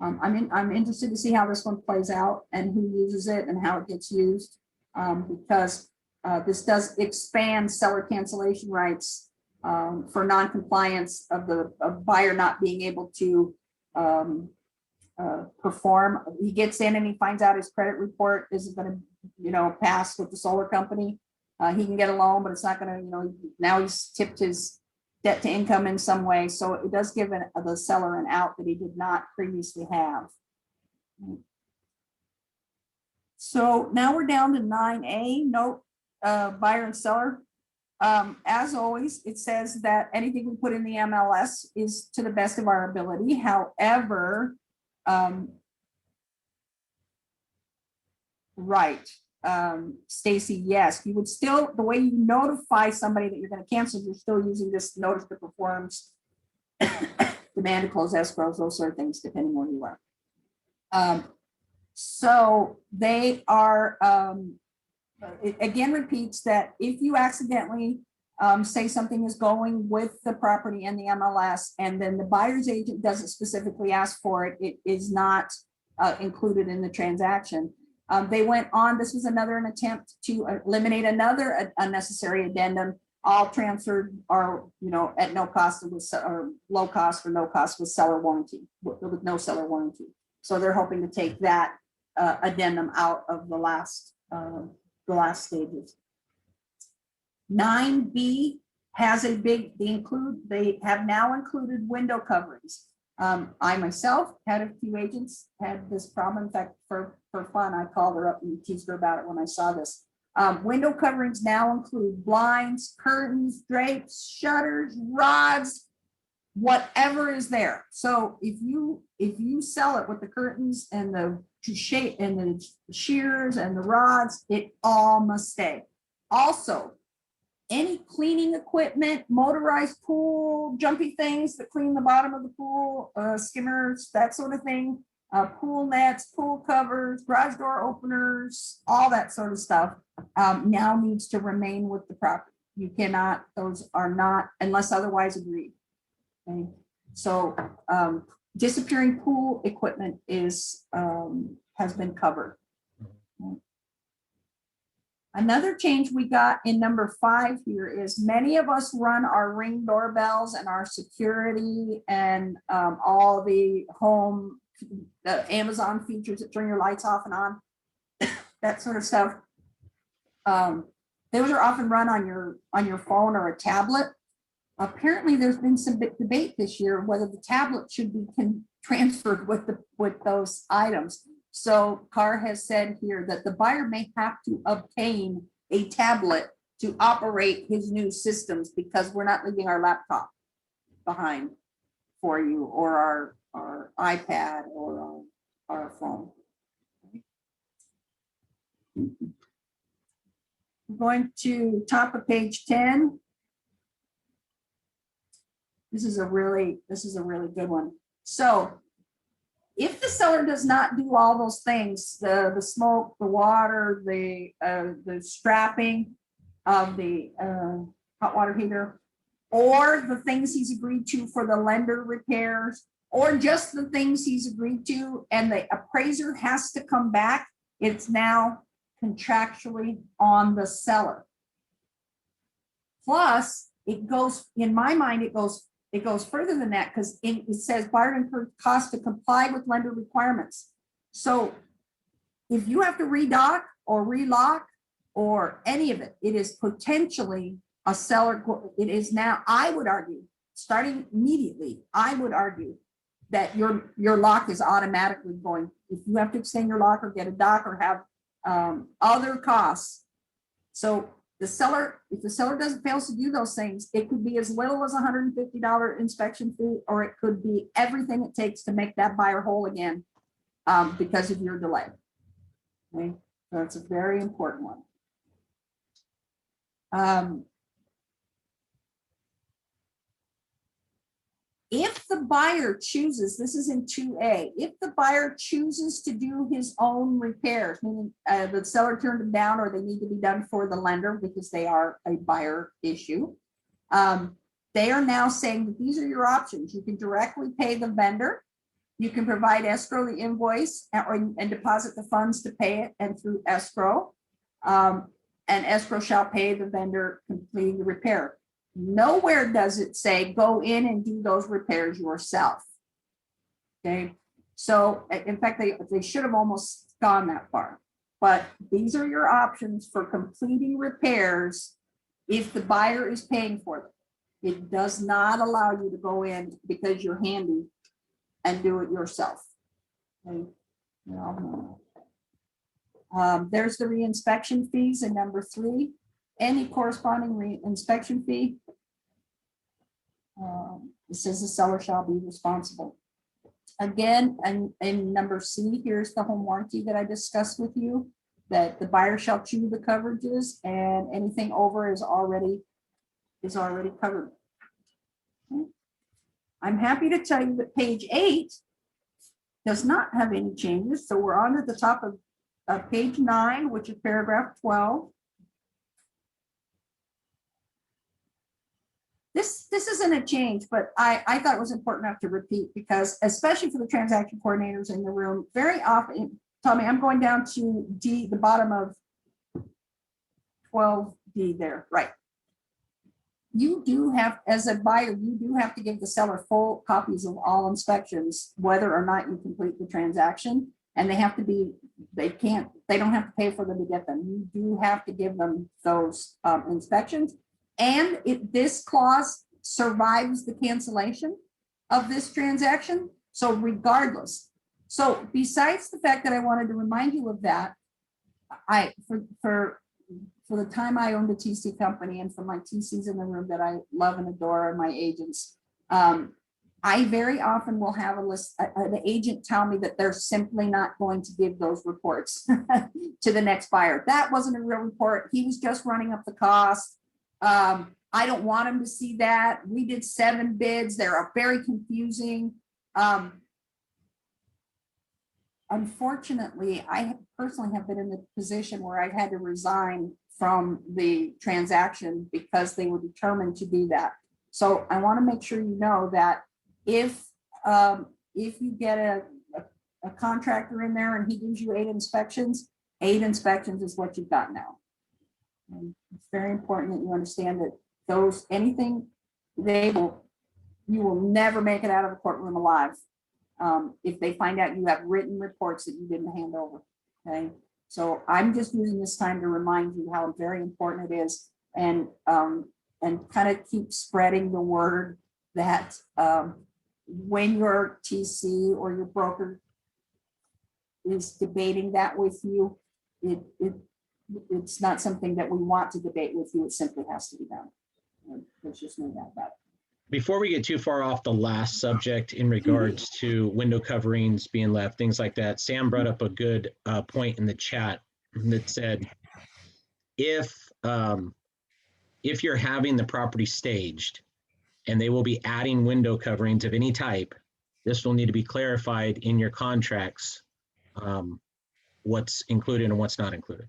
I'm interested to see how this one plays out and who uses it and how it gets used, because this does expand seller cancellation rights for non-compliance of the buyer not being able to perform. He gets in and he finds out his credit report isn't going to, pass with the solar company. He can get a loan, but it's not going to, now he's tipped his debt to income in some way. So it does give the seller an out that he did not previously have. So now we're down to 9A, note buyer and seller. As always, it says that anything we put in the MLS is to the best of our ability. However, right, Stacy, yes, you would still, the way you notify somebody that you're going to cancel, you're still using this notice to performs, demand to close escrows, those sort of things, depending where you are. So they are, it again repeats that if you accidentally say something is going with the property and the MLS, and then the buyer's agent doesn't specifically ask for it, it is not included in the transaction. They went on, this was an attempt to eliminate another unnecessary addendum. All transferred are, at no cost or low cost or no cost with seller warranty, with no seller warranty. So they're hoping to take that addendum out of the last stages. 9B has a big, they have now included window coverings. I myself had a few agents had this problem. In fact, for fun, I called her up and teased her about it when I saw this. Window coverings now include blinds, curtains, drapes, shutters, rods, whatever is there. So if you sell it with the curtains and the shape and the shears and the rods, it all must stay. Also, any cleaning equipment, motorized pool, jumpy things that clean the bottom of the pool, skimmers, that sort of thing, pool nets, pool covers, garage door openers, all that sort of stuff now needs to remain with the property. You cannot, those are not, unless otherwise agreed. Okay. So disappearing pool equipment is has been covered. Another change we got in number 5 here is many of us run our Ring doorbells and our security and all the home, the Amazon features that turn your lights off and on, that sort of stuff. Those are often run on your phone or a tablet. Apparently, there's been some debate this year whether the tablet should be transferred with those items. So CAR has said here that the buyer may have to obtain a tablet to operate his new systems because we're not leaving our laptop behind for you, or our iPad or our phone. I'm going to top of page 10. This is a really good one. So if the seller does not do all those things, the smoke, the water, the strapping of the hot water heater, or the things he's agreed to for the lender repairs, or just the things he's agreed to, and the appraiser has to come back, it's now contractually on the seller. Plus, it goes, in my mind, it goes further than that, because it says buyer incurred cost to comply with lender requirements. So if you have to redock or relock or any of it, it is potentially a seller. It is now, I would argue, starting immediately, I would argue that your lock is automatically going. If you have to extend your lock or get a dock or have other costs. So the seller, if the seller fails to do those things, it could be as little as $150 inspection fee, or it could be everything it takes to make that buyer whole again because of your delay. Okay, so it's a very important one. If the buyer chooses, this is in 2A, if the buyer chooses to do his own repairs, meaning the seller turned them down or they need to be done for the lender because they are a buyer issue, they are now saying that these are your options. You can directly pay the vendor. You can provide escrow the invoice and deposit the funds to pay it and through escrow. And escrow shall pay the vendor completing the repair. Nowhere does it say go in and do those repairs yourself. Okay, so in fact, they should have almost gone that far. But these are your options for completing repairs if the buyer is paying for them. It does not allow you to go in because you're handy and do it yourself. Okay. There's the reinspection fees in number 3. Any corresponding reinspection fee. It says the seller shall be responsible. Again, and in number C, here's the home warranty that I discussed with you, that the buyer shall choose the coverages and anything over is already covered. Okay. I'm happy to tell you that page 8 does not have any changes. So we're on at the top of page 9, which is paragraph 12. This isn't a change, but I thought it was important enough to repeat because especially for the transaction coordinators in the room, very often, Tommy, I'm going down to D, the bottom of 12D there, right? You do have, as a buyer, you do have to give the seller full copies of all inspections, whether or not you complete the transaction. And they have to be, they don't have to pay for them to get them. You do have to give them those inspections. And if this clause survives the cancellation of this transaction, so regardless. So besides the fact that I wanted to remind you of that, for the time I owned a TC company and for my TCs in the room that I love and adore and my agents, I very often will have a list, an agent tell me that they're simply not going to give those reports to the next buyer. That wasn't a real report. He was just running up the cost. I don't want him to see that. We did 7 bids. They're very confusing. Unfortunately, I personally have been in the position where I've had to resign from the transaction because they were determined to do that. So I want to make sure you know that if you get a contractor in there and he gives you 8 inspections is what you've got now. And it's very important that you understand that you will never make it out of the courtroom alive if they find out you have written reports that you didn't hand over. Okay, so I'm just using this time to remind you how very important it is, and kind of keep spreading the word that when your TC or your broker is debating that with you, it's not something that we want to debate with you. It simply has to be done. There's just no doubt about it. Before we get too far off the last subject in regards to window coverings being left, things like that, Sam brought up a good point in the chat that said, if you're having the property staged and they will be adding window coverings of any type, this will need to be clarified in your contracts, what's included and what's not included.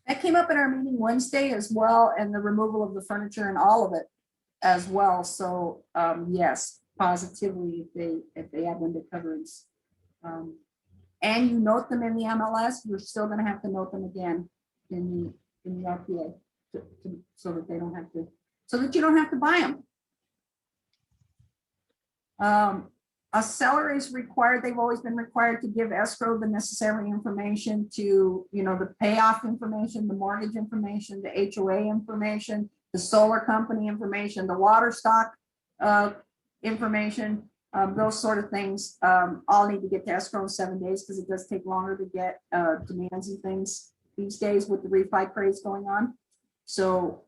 That came up in our meeting Wednesday as well, and the removal of the furniture and all of it as well. So yes, positively, if they have window coverings, and you note them in the MLS, you're still going to have to note them again in the RPA so that they don't have to, so that you don't have to buy them. A seller is required, they've always been required to give escrow the necessary information to, the payoff information, the mortgage information, the HOA information, the solar company information, the water stock information, those sort of things all need to get to escrow in 7 days because it does take longer to get demands and things these days with the refi craze going on. So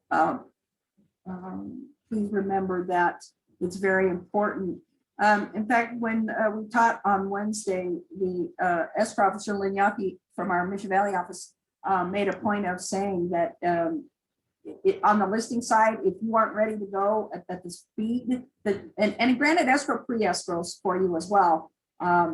please remember that it's very important. In fact, when we taught on Wednesday, the escrow officer, Lynn Yockey, from our Mission Valley office, made a point of saying that on the listing side, if you aren't ready to go at the speed that, and granted escrow pre-escrows for you as well.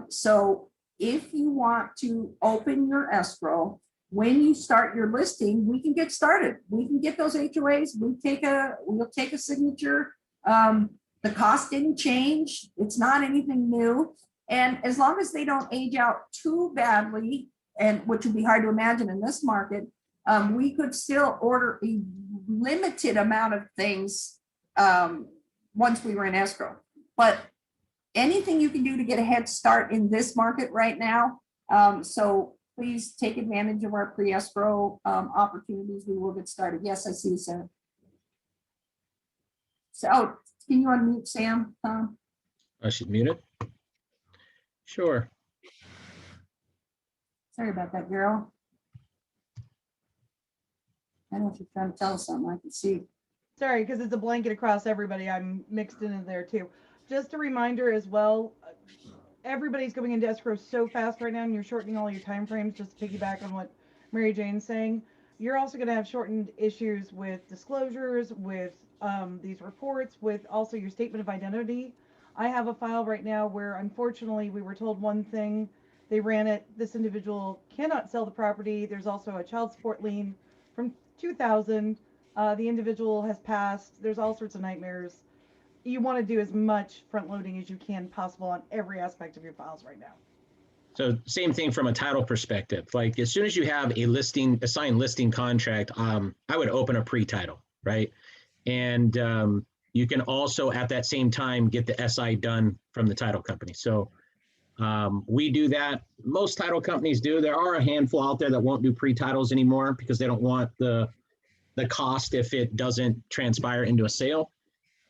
So if you want to open your escrow, when you start your listing, we can get started. We can get those HOAs. We'll take a signature. The cost didn't change. It's not anything new. And as long as they don't age out too badly, and which would be hard to imagine in this market, we could still order a limited amount of things once we were in escrow. But anything you can do to get a head start in this market right now. So please take advantage of our pre-escrow opportunities. We will get started. Yes, I see you, Sam. So can you unmute Sam? I should mute it. Sure. Sorry about that, girl. I don't know if you're trying to tell us something. I can see. Sorry, because it's a blanket across everybody. I'm mixed in there too. Just a reminder as well, everybody's going into escrow so fast right now, and you're shortening all your time frames. Just to piggyback on what Mary Jane's saying, you're also going to have shortened issues with disclosures, with these reports, with also your statement of identity. I have a file right now where unfortunately we were told one thing, they ran it, this individual cannot sell the property. There's also a child support lien from 2000. The individual has passed. There's all sorts of nightmares. You want to do as much front loading as you can possible on every aspect of your files right now. So same thing from a title perspective. Like as soon as you have a signed listing contract, I would open a pre-title, right? And you can also at that same time get the SI done from the title company. So we do that. Most title companies do. There are a handful out there that won't do pre-titles anymore because they don't want the cost if it doesn't transpire into a sale.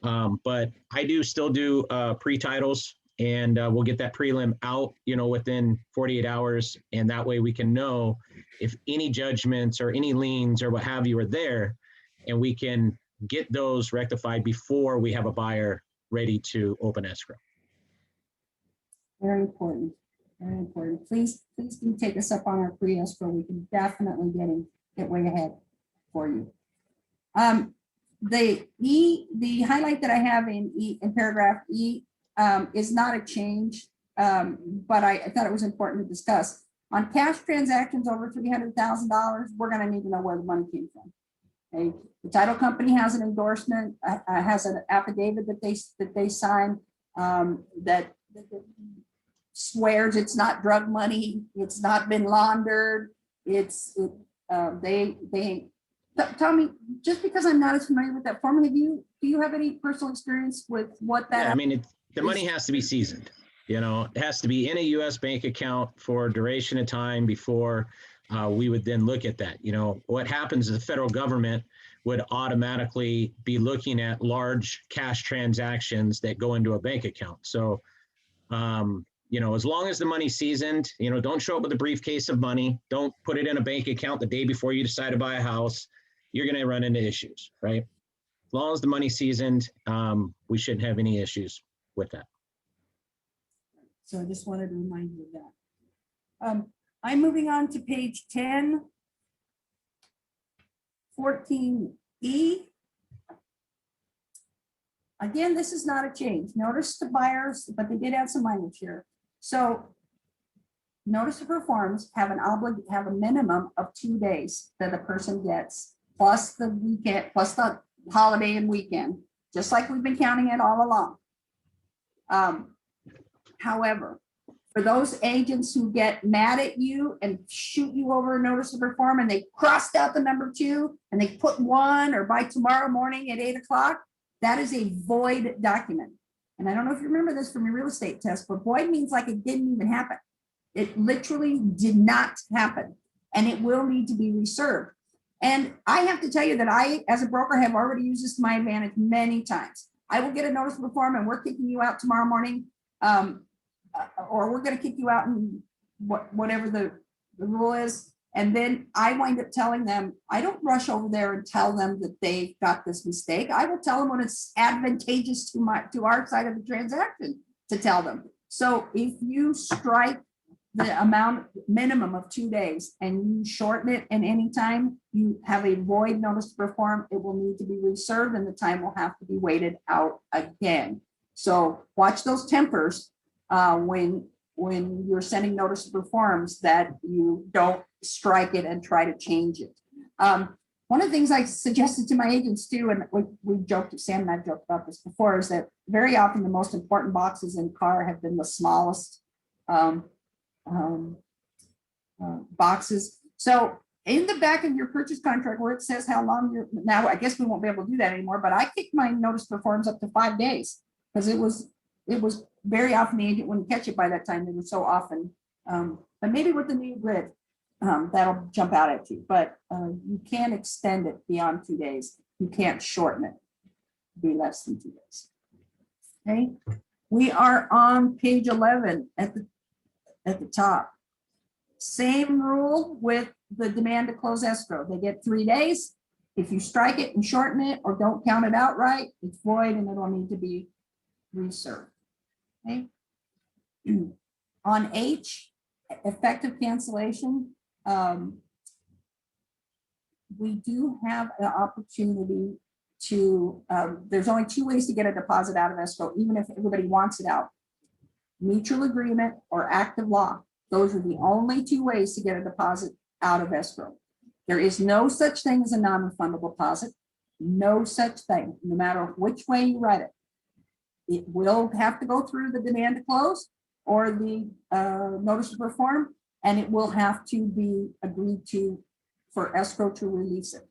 But I do still do pre-titles, and we'll get that prelim out, within 48 hours. And that way we can know if any judgments or any liens or what have you are there, and we can get those rectified before we have a buyer ready to open escrow. Very important. Very important. Please do take us up on our pre-escrow. We can definitely get way ahead for you. The highlight that I have in paragraph E is not a change, but I thought it was important to discuss. On cash transactions over $300,000, we're going to need to know where the money came from. Okay, the title company has an endorsement, has an affidavit that they sign that swears it's not drug money, it's not been laundered. Tell me, just because I'm not as familiar with that form, do you have any personal experience with what that? Yeah, I mean, the money has to be seasoned. It has to be in a U.S. bank account for a duration of time before we would then look at that. What happens is the federal government would automatically be looking at large cash transactions that go into a bank account. So, as long as the money's seasoned, don't show up with a briefcase of money. Don't put it in a bank account the day before you decide to buy a house. You're going to run into issues, right? As long as the money's seasoned, we shouldn't have any issues with that. So I just wanted to remind you of that. I'm moving on to page 10, 14E. Again, this is not a change. Notice the buyers, but they did add some language here. So notice of performance have a minimum of 2 days that a person gets, plus the weekend, plus the holiday and weekend, just like we've been counting it all along. However, for those agents who get mad at you and shoot you over a notice of perform and they crossed out the number 2 and they put 1 or by tomorrow morning at 8 o'clock, that is a void document. And I don't know if you remember this from your real estate test, but void means like it didn't even happen. It literally did not happen, and it will need to be reserved. And I have to tell you that I, as a broker, have already used this to my advantage many times. I will get a notice of perform and we're kicking you out tomorrow morning, or we're going to kick you out in whatever the rule is. And then I wind up telling them, I don't rush over there and tell them that they got this mistake. I will tell them when it's advantageous to our side of the transaction to tell them. So if you strike the amount minimum of 2 days and you shorten it and anytime you have a void notice to perform, it will need to be reserved and the time will have to be waited out again. So watch those tempers when you're sending notice to performs, that you don't strike it and try to change it. One of the things I suggested to my agents too, and we joked, Sam and I joked about this before, is that very often the most important boxes in CAR have been the smallest boxes. So in the back of your purchase contract where it says how long you're, now I guess we won't be able to do that anymore, but I kicked my notice performs up to 5 days because it was very often the agent wouldn't catch it by that time. It was so often, but maybe with the new grid, that'll jump out at you, but you can't extend it beyond 2 days. You can't shorten it to be less than 2 days. Okay, we are on page 11 at the top. Same rule with the demand to close escrow. They get 3 days. If you strike it and shorten it or don't count it outright, it's void and it'll need to be reserved. Okay. On H, effective cancellation, we do have an opportunity to, there's only 2 ways to get a deposit out of escrow, even if everybody wants it out. Mutual agreement or active law. Those are the only 2 ways to get a deposit out of escrow. There is no such thing as a non-refundable deposit. No such thing, no matter which way you write it. It will have to go through the demand to close or the notice to perform, and it will have to be agreed to for escrow to release it.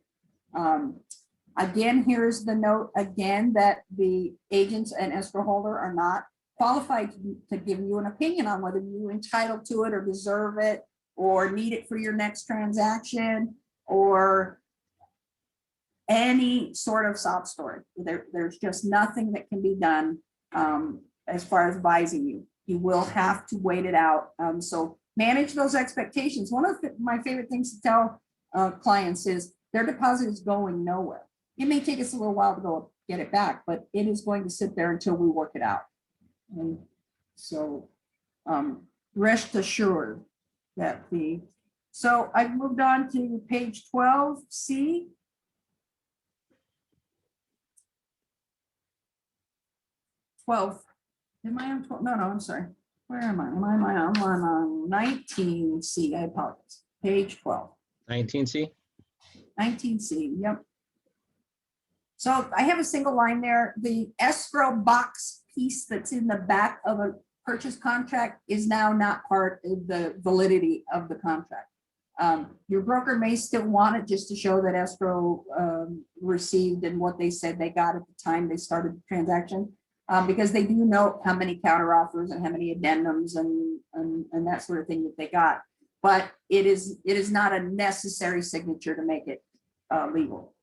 Again, here's the note again that the agents and escrow holder are not qualified to give you an opinion on whether you're entitled to it or deserve it or need it for your next transaction or any sort of sob story. There's just nothing that can be done as far as advising you. You will have to wait it out. So manage those expectations. One of my favorite things to tell clients is their deposit is going nowhere. It may take us a little while to go get it back, but it is going to sit there until we work it out. And so rest assured that so I've moved on to page 12C. Am I on 12? No, I'm sorry. Where am I? I'm on 19C. I apologize. Page 12. 19C? 19C, yep. So I have a single line there. The escrow box piece that's in the back of a purchase contract is now not part of the validity of the contract. Your broker may still want it just to show that escrow received and what they said they got at the time they started the transaction, because they do know how many counteroffers and how many addendums and that sort of thing that they got. But it is not a necessary signature to make it legal.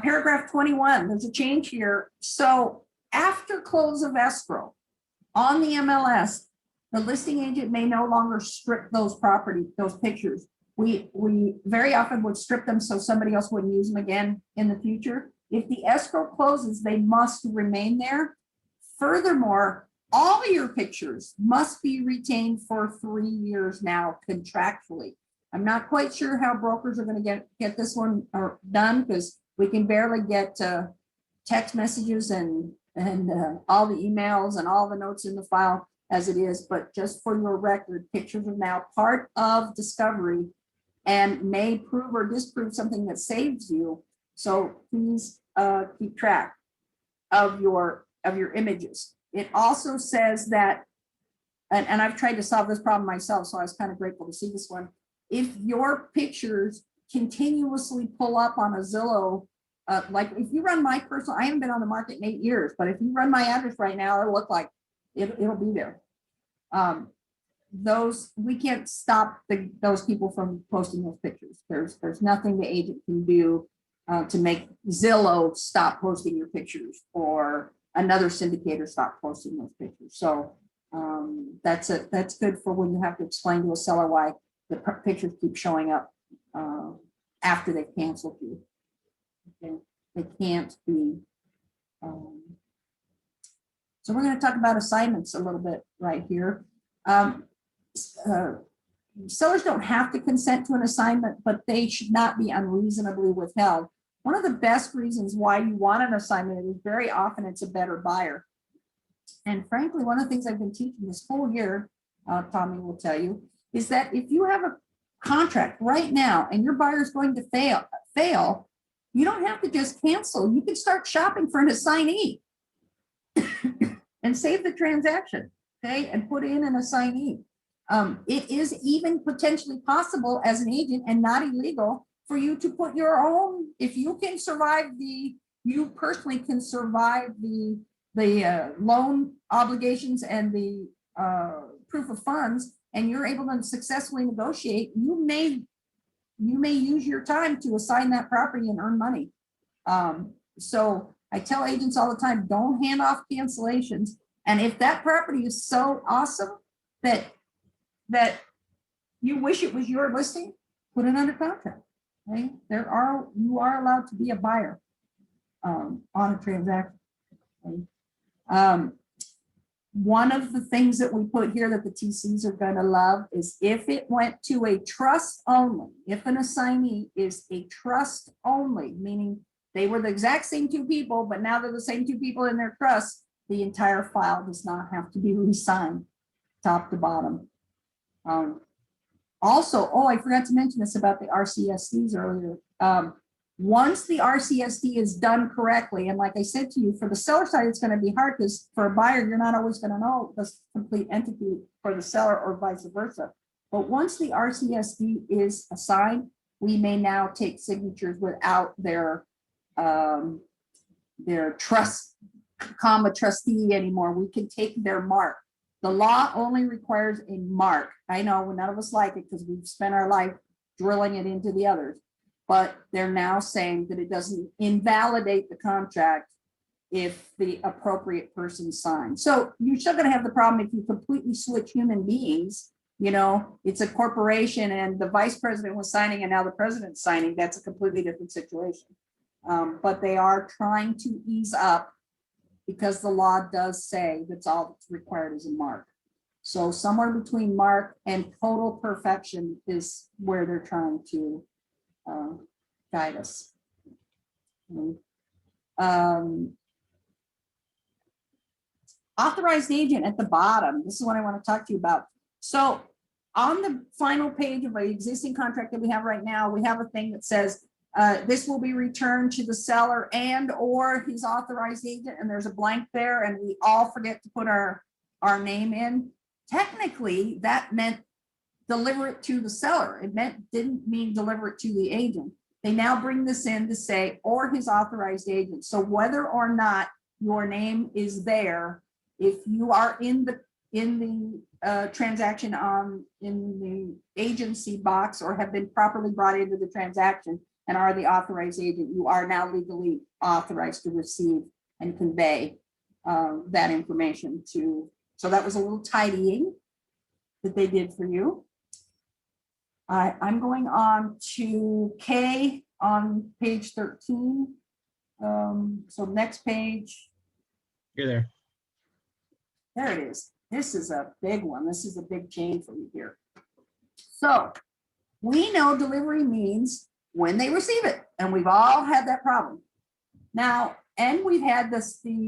Paragraph 21, there's a change here. So after close of escrow on the MLS, the listing agent may no longer strip those pictures. We very often would strip them so somebody else wouldn't use them again in the future. If the escrow closes, they must remain there. Furthermore, all your pictures must be retained for 3 years now contractually. I'm not quite sure how brokers are going to get this one done because we can barely get text messages and all the emails and all the notes in the file as it is. But just for your record, pictures are now part of discovery and may prove or disprove something that saves you. So please keep track of your images. It also says that, and I've tried to solve this problem myself, so I was kind of grateful to see this one. If your pictures continuously pull up on a Zillow, like if you run my personal, I haven't been on the market in 8 years, but if you run my address right now, it'll look like it'll be there. We can't stop those people from posting those pictures. There's nothing the agent can do to make Zillow stop posting your pictures or another syndicator stop posting those pictures. So that's good for when you have to explain to a seller why the pictures keep showing up after they've canceled you. Okay. They can't be. So we're going to talk about assignments a little bit right here. Sellers don't have to consent to an assignment, but they should not be unreasonably withheld. One of the best reasons why you want an assignment is very often it's a better buyer. And frankly, one of the things I've been teaching this whole year, Tommy will tell you, is that if you have a contract right now and your buyer is going to fail, you don't have to just cancel. You can start shopping for an assignee and save the transaction, okay, and put in an assignee. It is even potentially possible as an agent and not illegal for you to put your own, if you can survive you personally can survive the loan obligations and the proof of funds, and you're able to successfully negotiate, you may use your time to assign that property and earn money. So I tell agents all the time, don't hand off cancellations. And if that property is so awesome that you wish it was your listing, put it under contract. Right? You are allowed to be a buyer on a transaction. Okay? One of the things that we put here that the TCs are going to love is if it went to a trust only, if an assignee is a trust only, meaning they were the exact same two people, but now they're the same two people in their trust, the entire file does not have to be re-signed top to bottom. Also, I forgot to mention this about the RCSDs earlier. Once the RCSD is done correctly, and like I said to you, for the seller side, it's going to be hard because for a buyer, you're not always going to know the complete entity for the seller or vice versa. But once the RCSD is assigned, we may now take signatures without their trust, trustee anymore. We can take their mark. The law only requires a mark. I know none of us like it because we've spent our life drilling it into the others, but they're now saying that it doesn't invalidate the contract if the appropriate person signs. So you're still going to have the problem if you completely switch human beings. You know, it's a corporation and the vice president was signing and now the president's signing. That's a completely different situation. But they are trying to ease up because the law does say that's all that's required is a mark. So somewhere between mark and total perfection is where they're trying to guide us. Authorized agent at the bottom. This is what I want to talk to you about. So on the final page of an existing contract that we have right now, we have a thing that says this will be returned to the seller and or his authorized agent, and there's a blank there, and we all forget to put our name in. Technically, that meant deliver it to the seller. It didn't mean deliver it to the agent. They now bring this in to say or his authorized agent. So whether or not your name is there, if you are in the transaction in the agency box or have been properly brought into the transaction and are the authorized agent, you are now legally authorized to receive and convey that information to. So that was a little tidying that they did for you. I'm going on to K on page 13. So next page. You're there. There it is. This is a big one. This is a big change for you here. So we know delivery means when they receive it, and we've all had that problem. Now, and we've had the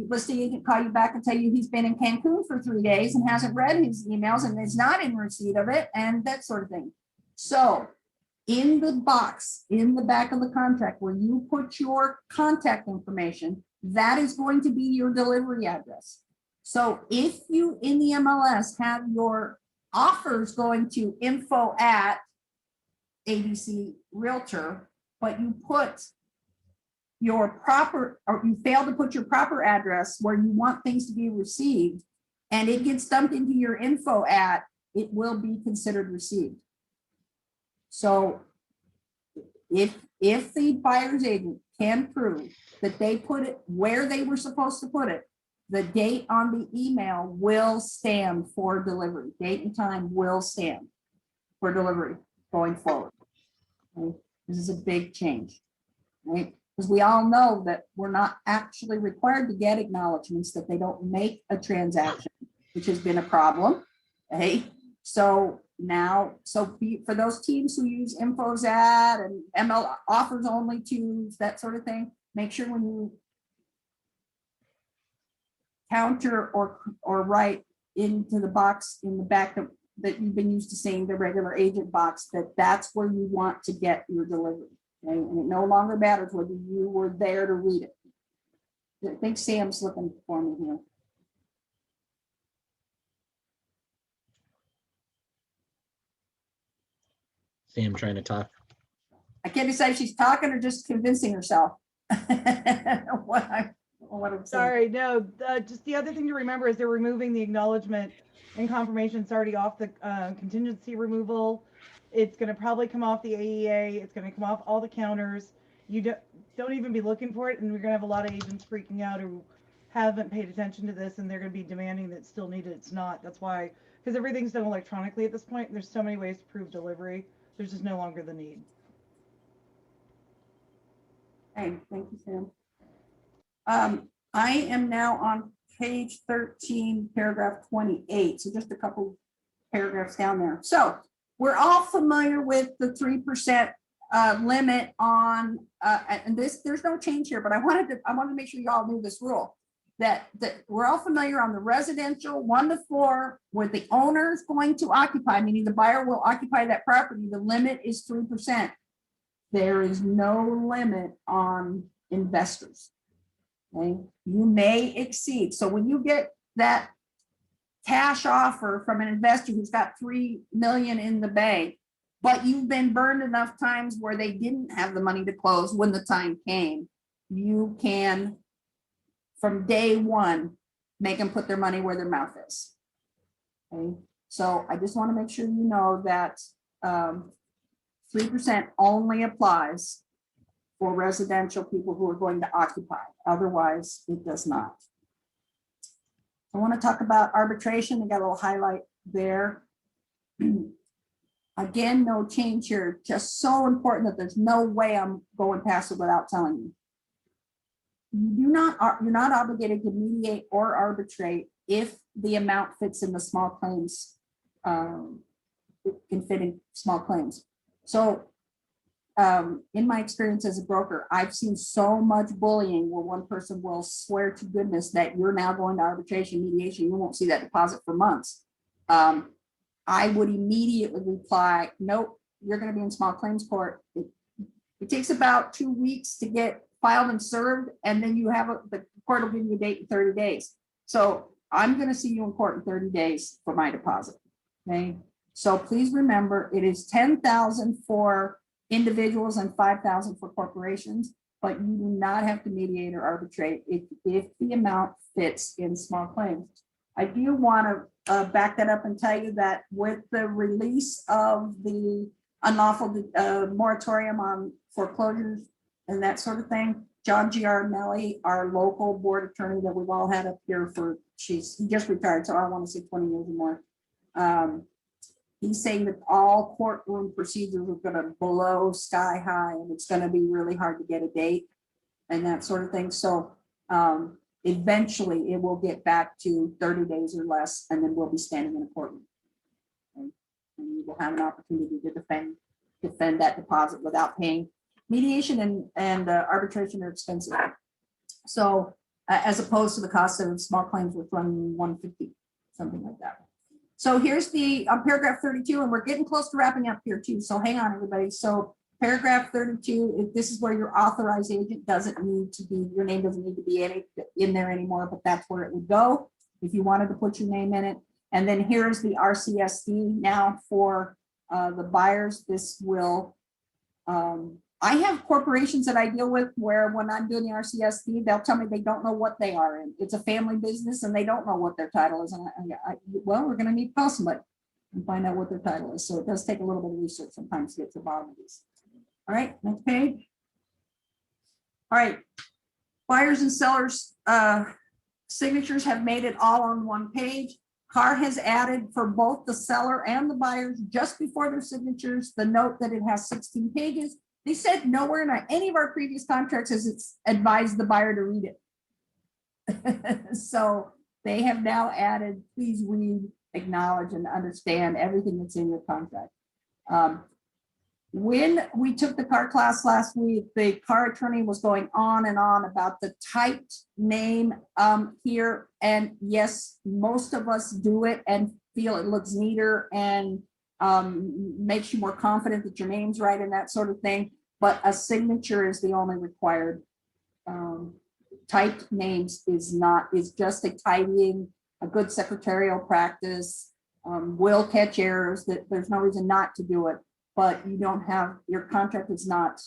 listing agent call you back and tell you he's been in Cancun for 3 days and hasn't read his emails and is not in receipt of it and that sort of thing. So in the box, in the back of the contract where you put your contact information, that is going to be your delivery address. So if you in the MLS have your offers going to info@ABC Realtor, but you put your proper, or you fail to put your proper address where you want things to be received, and it gets dumped into your info it will be considered received. So if the buyer's agent can prove that they put it where they were supposed to put it, the date on the email will stand for delivery. Date and time will stand for delivery going forward. Okay? This is a big change. Right? Because we all know that we're not actually required to get acknowledgements that they don't make a transaction, which has been a problem. Okay, so now, for those teams who use InfoZat and ML offers only twos, that sort of thing, make sure when you counter or write into the box in the back that you've been used to seeing, the regular agent box, that's where you want to get your delivery. Okay? And it no longer matters whether you were there to read it. I think Sam's looking for me here. Sam trying to talk. I can't decide if she's talking or just convincing herself. what I'm saying. Sorry, no, just the other thing to remember is they're removing the acknowledgement and confirmation. It's already off the contingency removal. It's going to probably come off the AEA. It's going to come off all the counters. You don't even be looking for it. And we're going to have a lot of agents freaking out who haven't paid attention to this, and they're going to be demanding that it's still needed. It's not. That's why, because everything's done electronically at this point. And there's so many ways to prove delivery. There's just no longer the need. Hey, thank you, Sam. I am now on page 13, paragraph 28. So just a couple paragraphs down there. So we're all familiar with the 3% limit on, and there's no change here, but I wanted to make sure you all knew this rule. That we're all familiar on the residential 1 to 4, where the owner is going to occupy, meaning the buyer will occupy that property. The limit is 3%. There is no limit on investors. Okay? You may exceed. So when you get that cash offer from an investor who's got $3 million in the bank, but you've been burned enough times where they didn't have the money to close when the time came, you can, from day one, make them put their money where their mouth is. Okay, so I just want to make sure you know that 3% only applies for residential people who are going to occupy. Otherwise, it does not. I want to talk about arbitration. I got a little highlight there. Again, no change here. Just so important that there's no way I'm going past it without telling you. You're not obligated to mediate or arbitrate if the amount fits in the small claims, it can fit in small claims. So in my experience as a broker, I've seen so much bullying where one person will swear to goodness that you're now going to arbitration mediation. You won't see that deposit for months. I would immediately reply, nope, you're going to be in small claims court. It takes about 2 weeks to get filed and served, and then you have the court will give you a date in 30 days. So I'm going to see you in court in 30 days for my deposit. Okay. So please remember, it is $10,000 for individuals and $5,000 for corporations, but you do not have to mediate or arbitrate if the amount fits in small claims. I do want to back that up and tell you that with the release of the unlawful moratorium on foreclosures and that sort of thing, John G.R. Melly, our local board attorney that we've all had up here he just retired, so I want to say 20 years or more. He's saying that all courtroom procedures are going to blow sky high, and it's going to be really hard to get a date and that sort of thing. So eventually it will get back to 30 days or less, and then we'll be standing in a courtroom. Okay? And you will have an opportunity to defend that deposit without paying. Mediation and arbitration are expensive. So as opposed to the cost of small claims, which run $150, something like that. So here's the paragraph 32, and we're getting close to wrapping up here too. So hang on, everybody. So paragraph 32, this is where your authorized agent doesn't need to be, your name doesn't need to be in there anymore, but that's where it would go if you wanted to put your name in it. And then here's the RCSD now for the buyers. This will, I have corporations that I deal with where when I'm doing the RCSD, they'll tell me they don't know what they are in. It's a family business and they don't know what their title is. And well, we're going to need to call somebody and find out what their title is. So it does take a little bit of research sometimes to get to the bottom of these. All right, next page. All right, buyers and sellers signatures have made it all on one page. CAR has added for both the seller and the buyers just before their signatures the note that it has 16 pages. They said nowhere in any of our previous contracts has it's advised the buyer to read it. So they have now added, please read, acknowledge, and understand everything that's in your contract. When we took the CAR class last week, the CAR attorney was going on and on about the typed name here. And yes, most of us do it and feel it looks neater and makes you more confident that your name's right and that sort of thing. But a signature is the only required. Typed names is just a tidying, a good secretarial practice, will catch errors. That there's no reason not to do it, but you don't have, your contract is not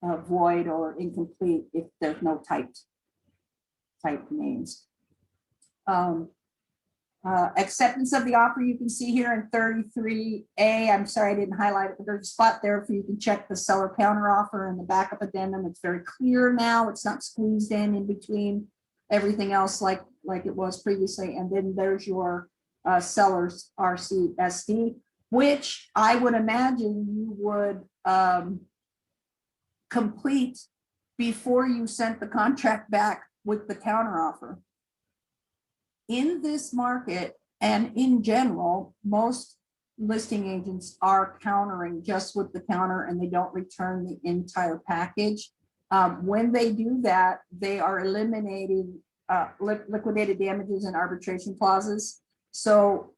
void or incomplete if there's no typed names. Acceptance of the offer, you can see here in 33A. I'm sorry I didn't highlight it, but there's a spot there for you can check the seller counter offer and the backup addendum. It's very clear now. It's not squeezed in between everything else like it was previously. And then there's your seller's RCSD, which I would imagine you would complete before you sent the contract back with the counter offer. In this market and in general, most listing agents are countering just with the counter and they don't return the entire package. When they do that, they are eliminating liquidated damages and arbitration clauses. So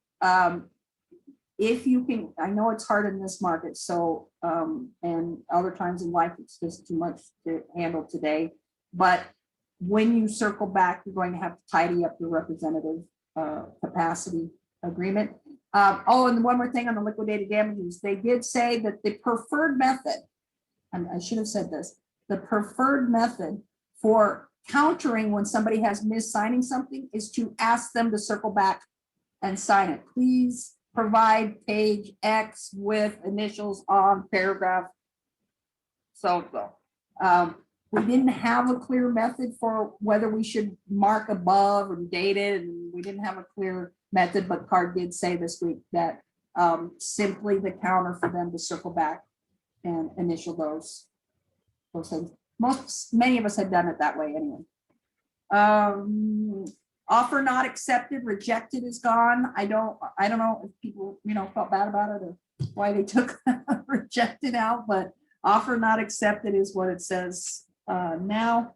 if you can, I know it's hard in this market, so and other times in life it's just too much to handle today, but when you circle back, you're going to have to tidy up your representative capacity agreement. Oh, and one more thing on the liquidated damages. They did say that the preferred method, and I should have said this, the preferred method for countering when somebody has missed signing something is to ask them to circle back and sign it. Please provide page X with initials on paragraph so-so. We didn't have a clear method for whether we should mark above or date it, and we didn't have a clear method, but CAR did say this week that simply the counter for them to circle back and initial those things. Many of us had done it that way anyway. Offer not accepted, rejected is gone. I don't know if people felt bad about it or why they took rejected out, but offer not accepted is what it says now.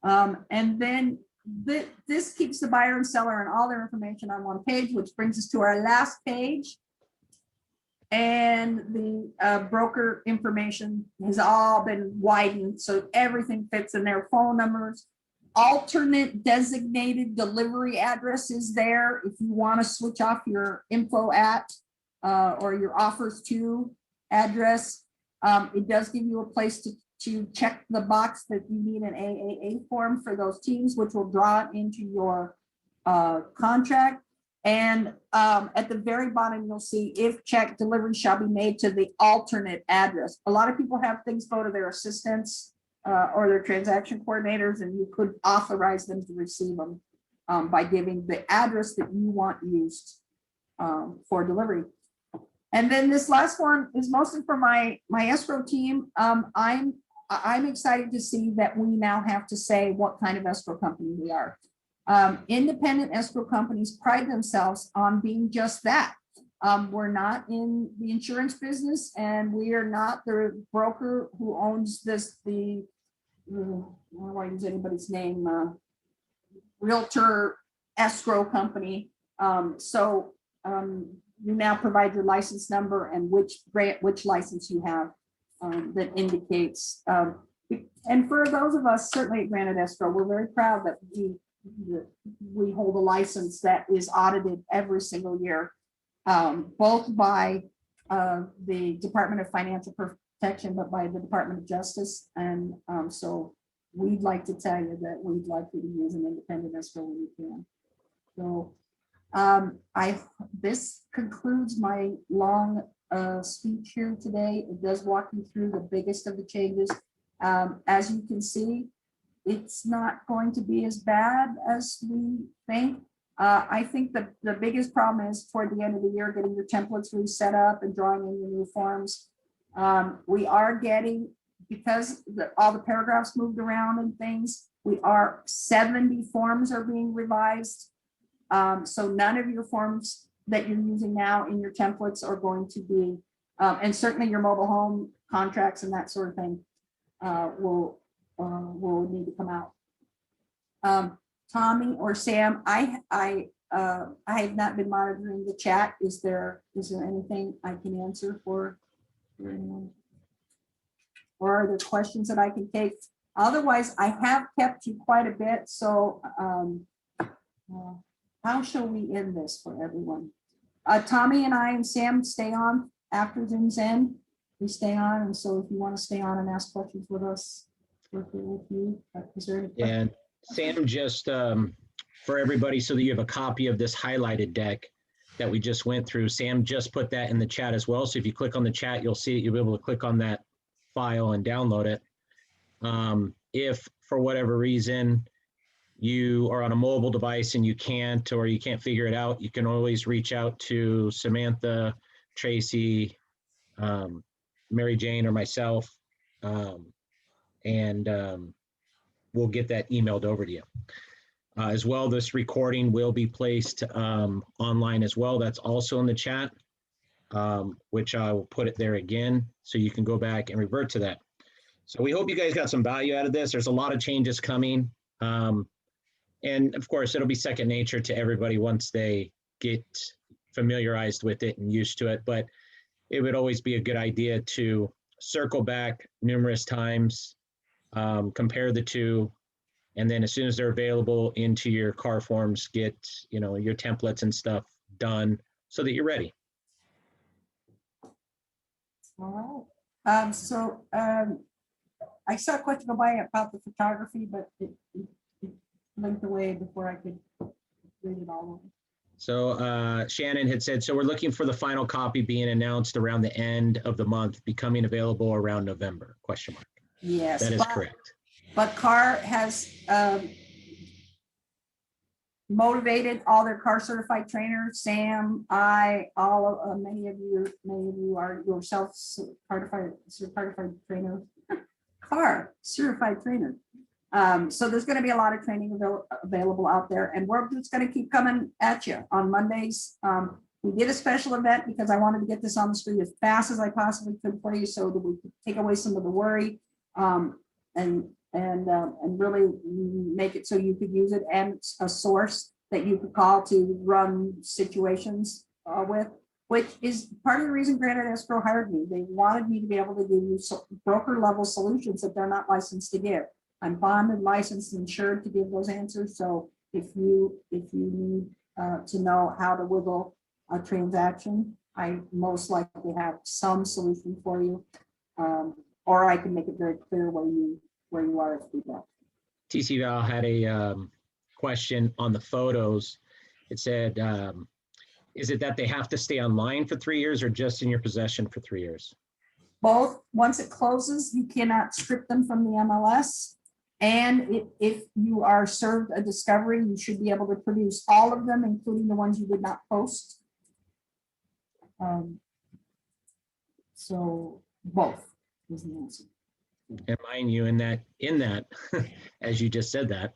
And then this keeps the buyer and seller and all their information on one page, which brings us to our last page. And the broker information has all been widened, so everything fits in there. Phone numbers, alternate designated delivery address is there if you want to switch off your info at or your offers to address. It does give you a place to check the box that you need an AAA form for those teams, which will draw it into your contract. And at the very bottom, you'll see if check delivery shall be made to the alternate address. A lot of people have things go to their assistants or their transaction coordinators, and you could authorize them to receive them by giving the address that you want used for delivery. And then this last one is mostly for my escrow team. I'm excited to see that we now have to say what kind of escrow company we are. Independent escrow companies pride themselves on being just that. We're not in the insurance business, and we are not the broker who owns I don't want to use anybody's name, realtor escrow company. You now provide your license number and which license you have that indicates. And for those of us, certainly at Granite Escrow, we're very proud that we hold a license that is audited every single year, both by the Department of Financial Protection, but by the Department of Justice. And so we'd like to tell you that we'd like you to use an independent escrow when you can. So this concludes my long speech here today. It does walk you through the biggest of the changes. As you can see, it's not going to be as bad as we think. I think the biggest problem is toward the end of the year, getting your templates reset up and drawing in your new forms. We are getting, because all the paragraphs moved around and things, 70 forms are being revised. So none of your forms that you're using now in your templates are going to be, and certainly your mobile home contracts and that sort of thing will need to come out. Tommy or Sam, I have not been monitoring the chat. Is there anything I can answer for anyone? Or are there questions that I can take? Otherwise, I have kept you quite a bit. So how shall we end this for everyone? Tommy and I and Sam stay on after Zoom's end. We stay on, and so if you want to stay on and ask questions with us, we're here with you. Is there any questions? And Sam, just for everybody, so that you have a copy of this highlighted deck that we just went through, Sam just put that in the chat as well. So if you click on the chat, you'll see it. You'll be able to click on that file and download it. If for whatever reason you are on a mobile device and you can't figure it out, you can always reach out to Samantha, Tracy, Mary Jane, or myself, and we'll get that emailed over to you. As well, this recording will be placed online as well. That's also in the chat, which I will put it there again, so you can go back and revert to that. So we hope you guys got some value out of this. There's a lot of changes coming. And of course, it'll be second nature to everybody once they get familiarized with it and used to it. But it would always be a good idea to circle back numerous times, compare the two, and then as soon as they're available into your CAR forms, get your templates and stuff done so that you're ready. All right. I saw a question go by about the photography, but it linked away before I could read it all. So Shannon had said, so we're looking for the final copy being announced around the end of the month, becoming available around November, ? Yes. That is correct. But CAR has motivated all their CAR certified trainers, Sam, many of you are yourself certified trainers, CAR certified trainers. So there's going to be a lot of training available out there, and we're just going to keep coming at you on Mondays. We did a special event because I wanted to get this on the street as fast as I possibly could for you, so that we could take away some of the worry, and really make it so you could use it and a source that you could call to run situations with, which is part of the reason Granite Escrow hired me. They wanted me to be able to give you broker level solutions that they're not licensed to give. I'm bonded, licensed, insured to give those answers. So if you need to know how to wiggle a transaction, I most likely have some solution for you, or I can make it very clear where you are as people. TC Val had a question on the photos. It said, is it that they have to stay online for 3 years or just in your possession for 3 years? Both. Once it closes, you cannot strip them from the MLS. And if you are served a discovery, you should be able to produce all of them, including the ones you did not post. So both is the answer. And mind you, in that, as you just said that,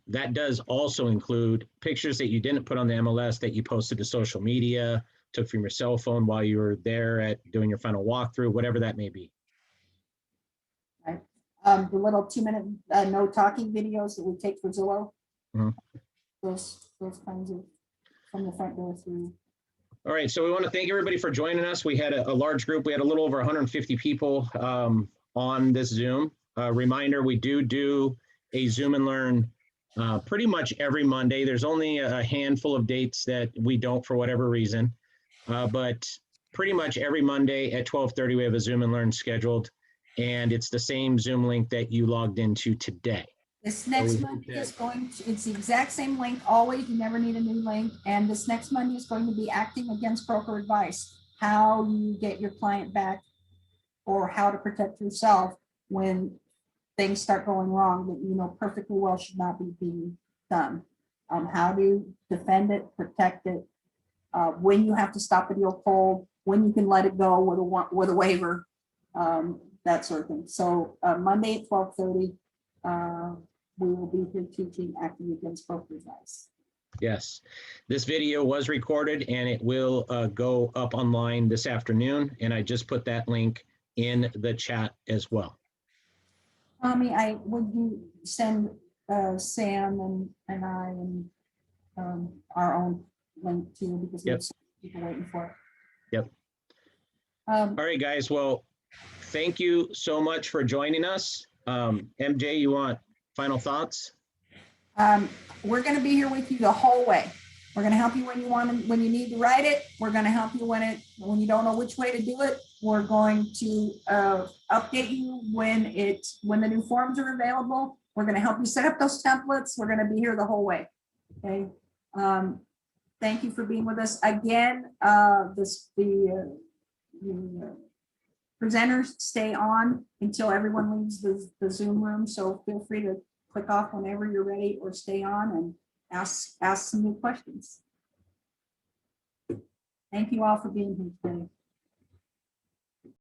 that does also include pictures that you didn't put on the MLS that you posted to social media, took from your cell phone while you were there at doing your final walkthrough, whatever that may be. Right. The little 2-minute no talking videos that we take for Zillow. Mm-hmm. Those kinds of from the front door through. All right, so we want to thank everybody for joining us. We had a large group. We had a little over 150 people on this Zoom. Reminder, we do a Zoom and Learn pretty much every Monday. There's only a handful of dates that we don't for whatever reason, but pretty much every Monday at 12:30 we have a Zoom and Learn scheduled, and it's the same Zoom link that you logged into today. This next Monday is it's the exact same link always. You never need a new link. And this next Monday is going to be acting against broker advice, how you get your client back or how to protect yourself when things start going wrong that you know perfectly well should not be being done. How to defend it, protect it, when you have to stop a deal cold, when you can let it go with a waiver, that sort of thing. So Monday at 12:30, we will be here teaching acting against broker advice. Yes, this video was recorded and it will go up online this afternoon. And I just put that link in the chat as well. Tommy, would you send Sam and I and our own link to you, because we Yep. have some people waiting for it. Yep. Um, All right, guys. Well, thank you so much for joining us. MJ, you want final thoughts? We're going to be here with you the whole way. We're going to help you when you need to write it. We're going to help you when you don't know which way to do it. We're going to update you when the new forms are available. We're going to help you set up those templates. We're going to be here the whole way. Okay. Thank you for being with us again. The presenters stay on until everyone leaves the Zoom room. So feel free to click off whenever you're ready, or stay on and ask some new questions. Thank you all for being here today.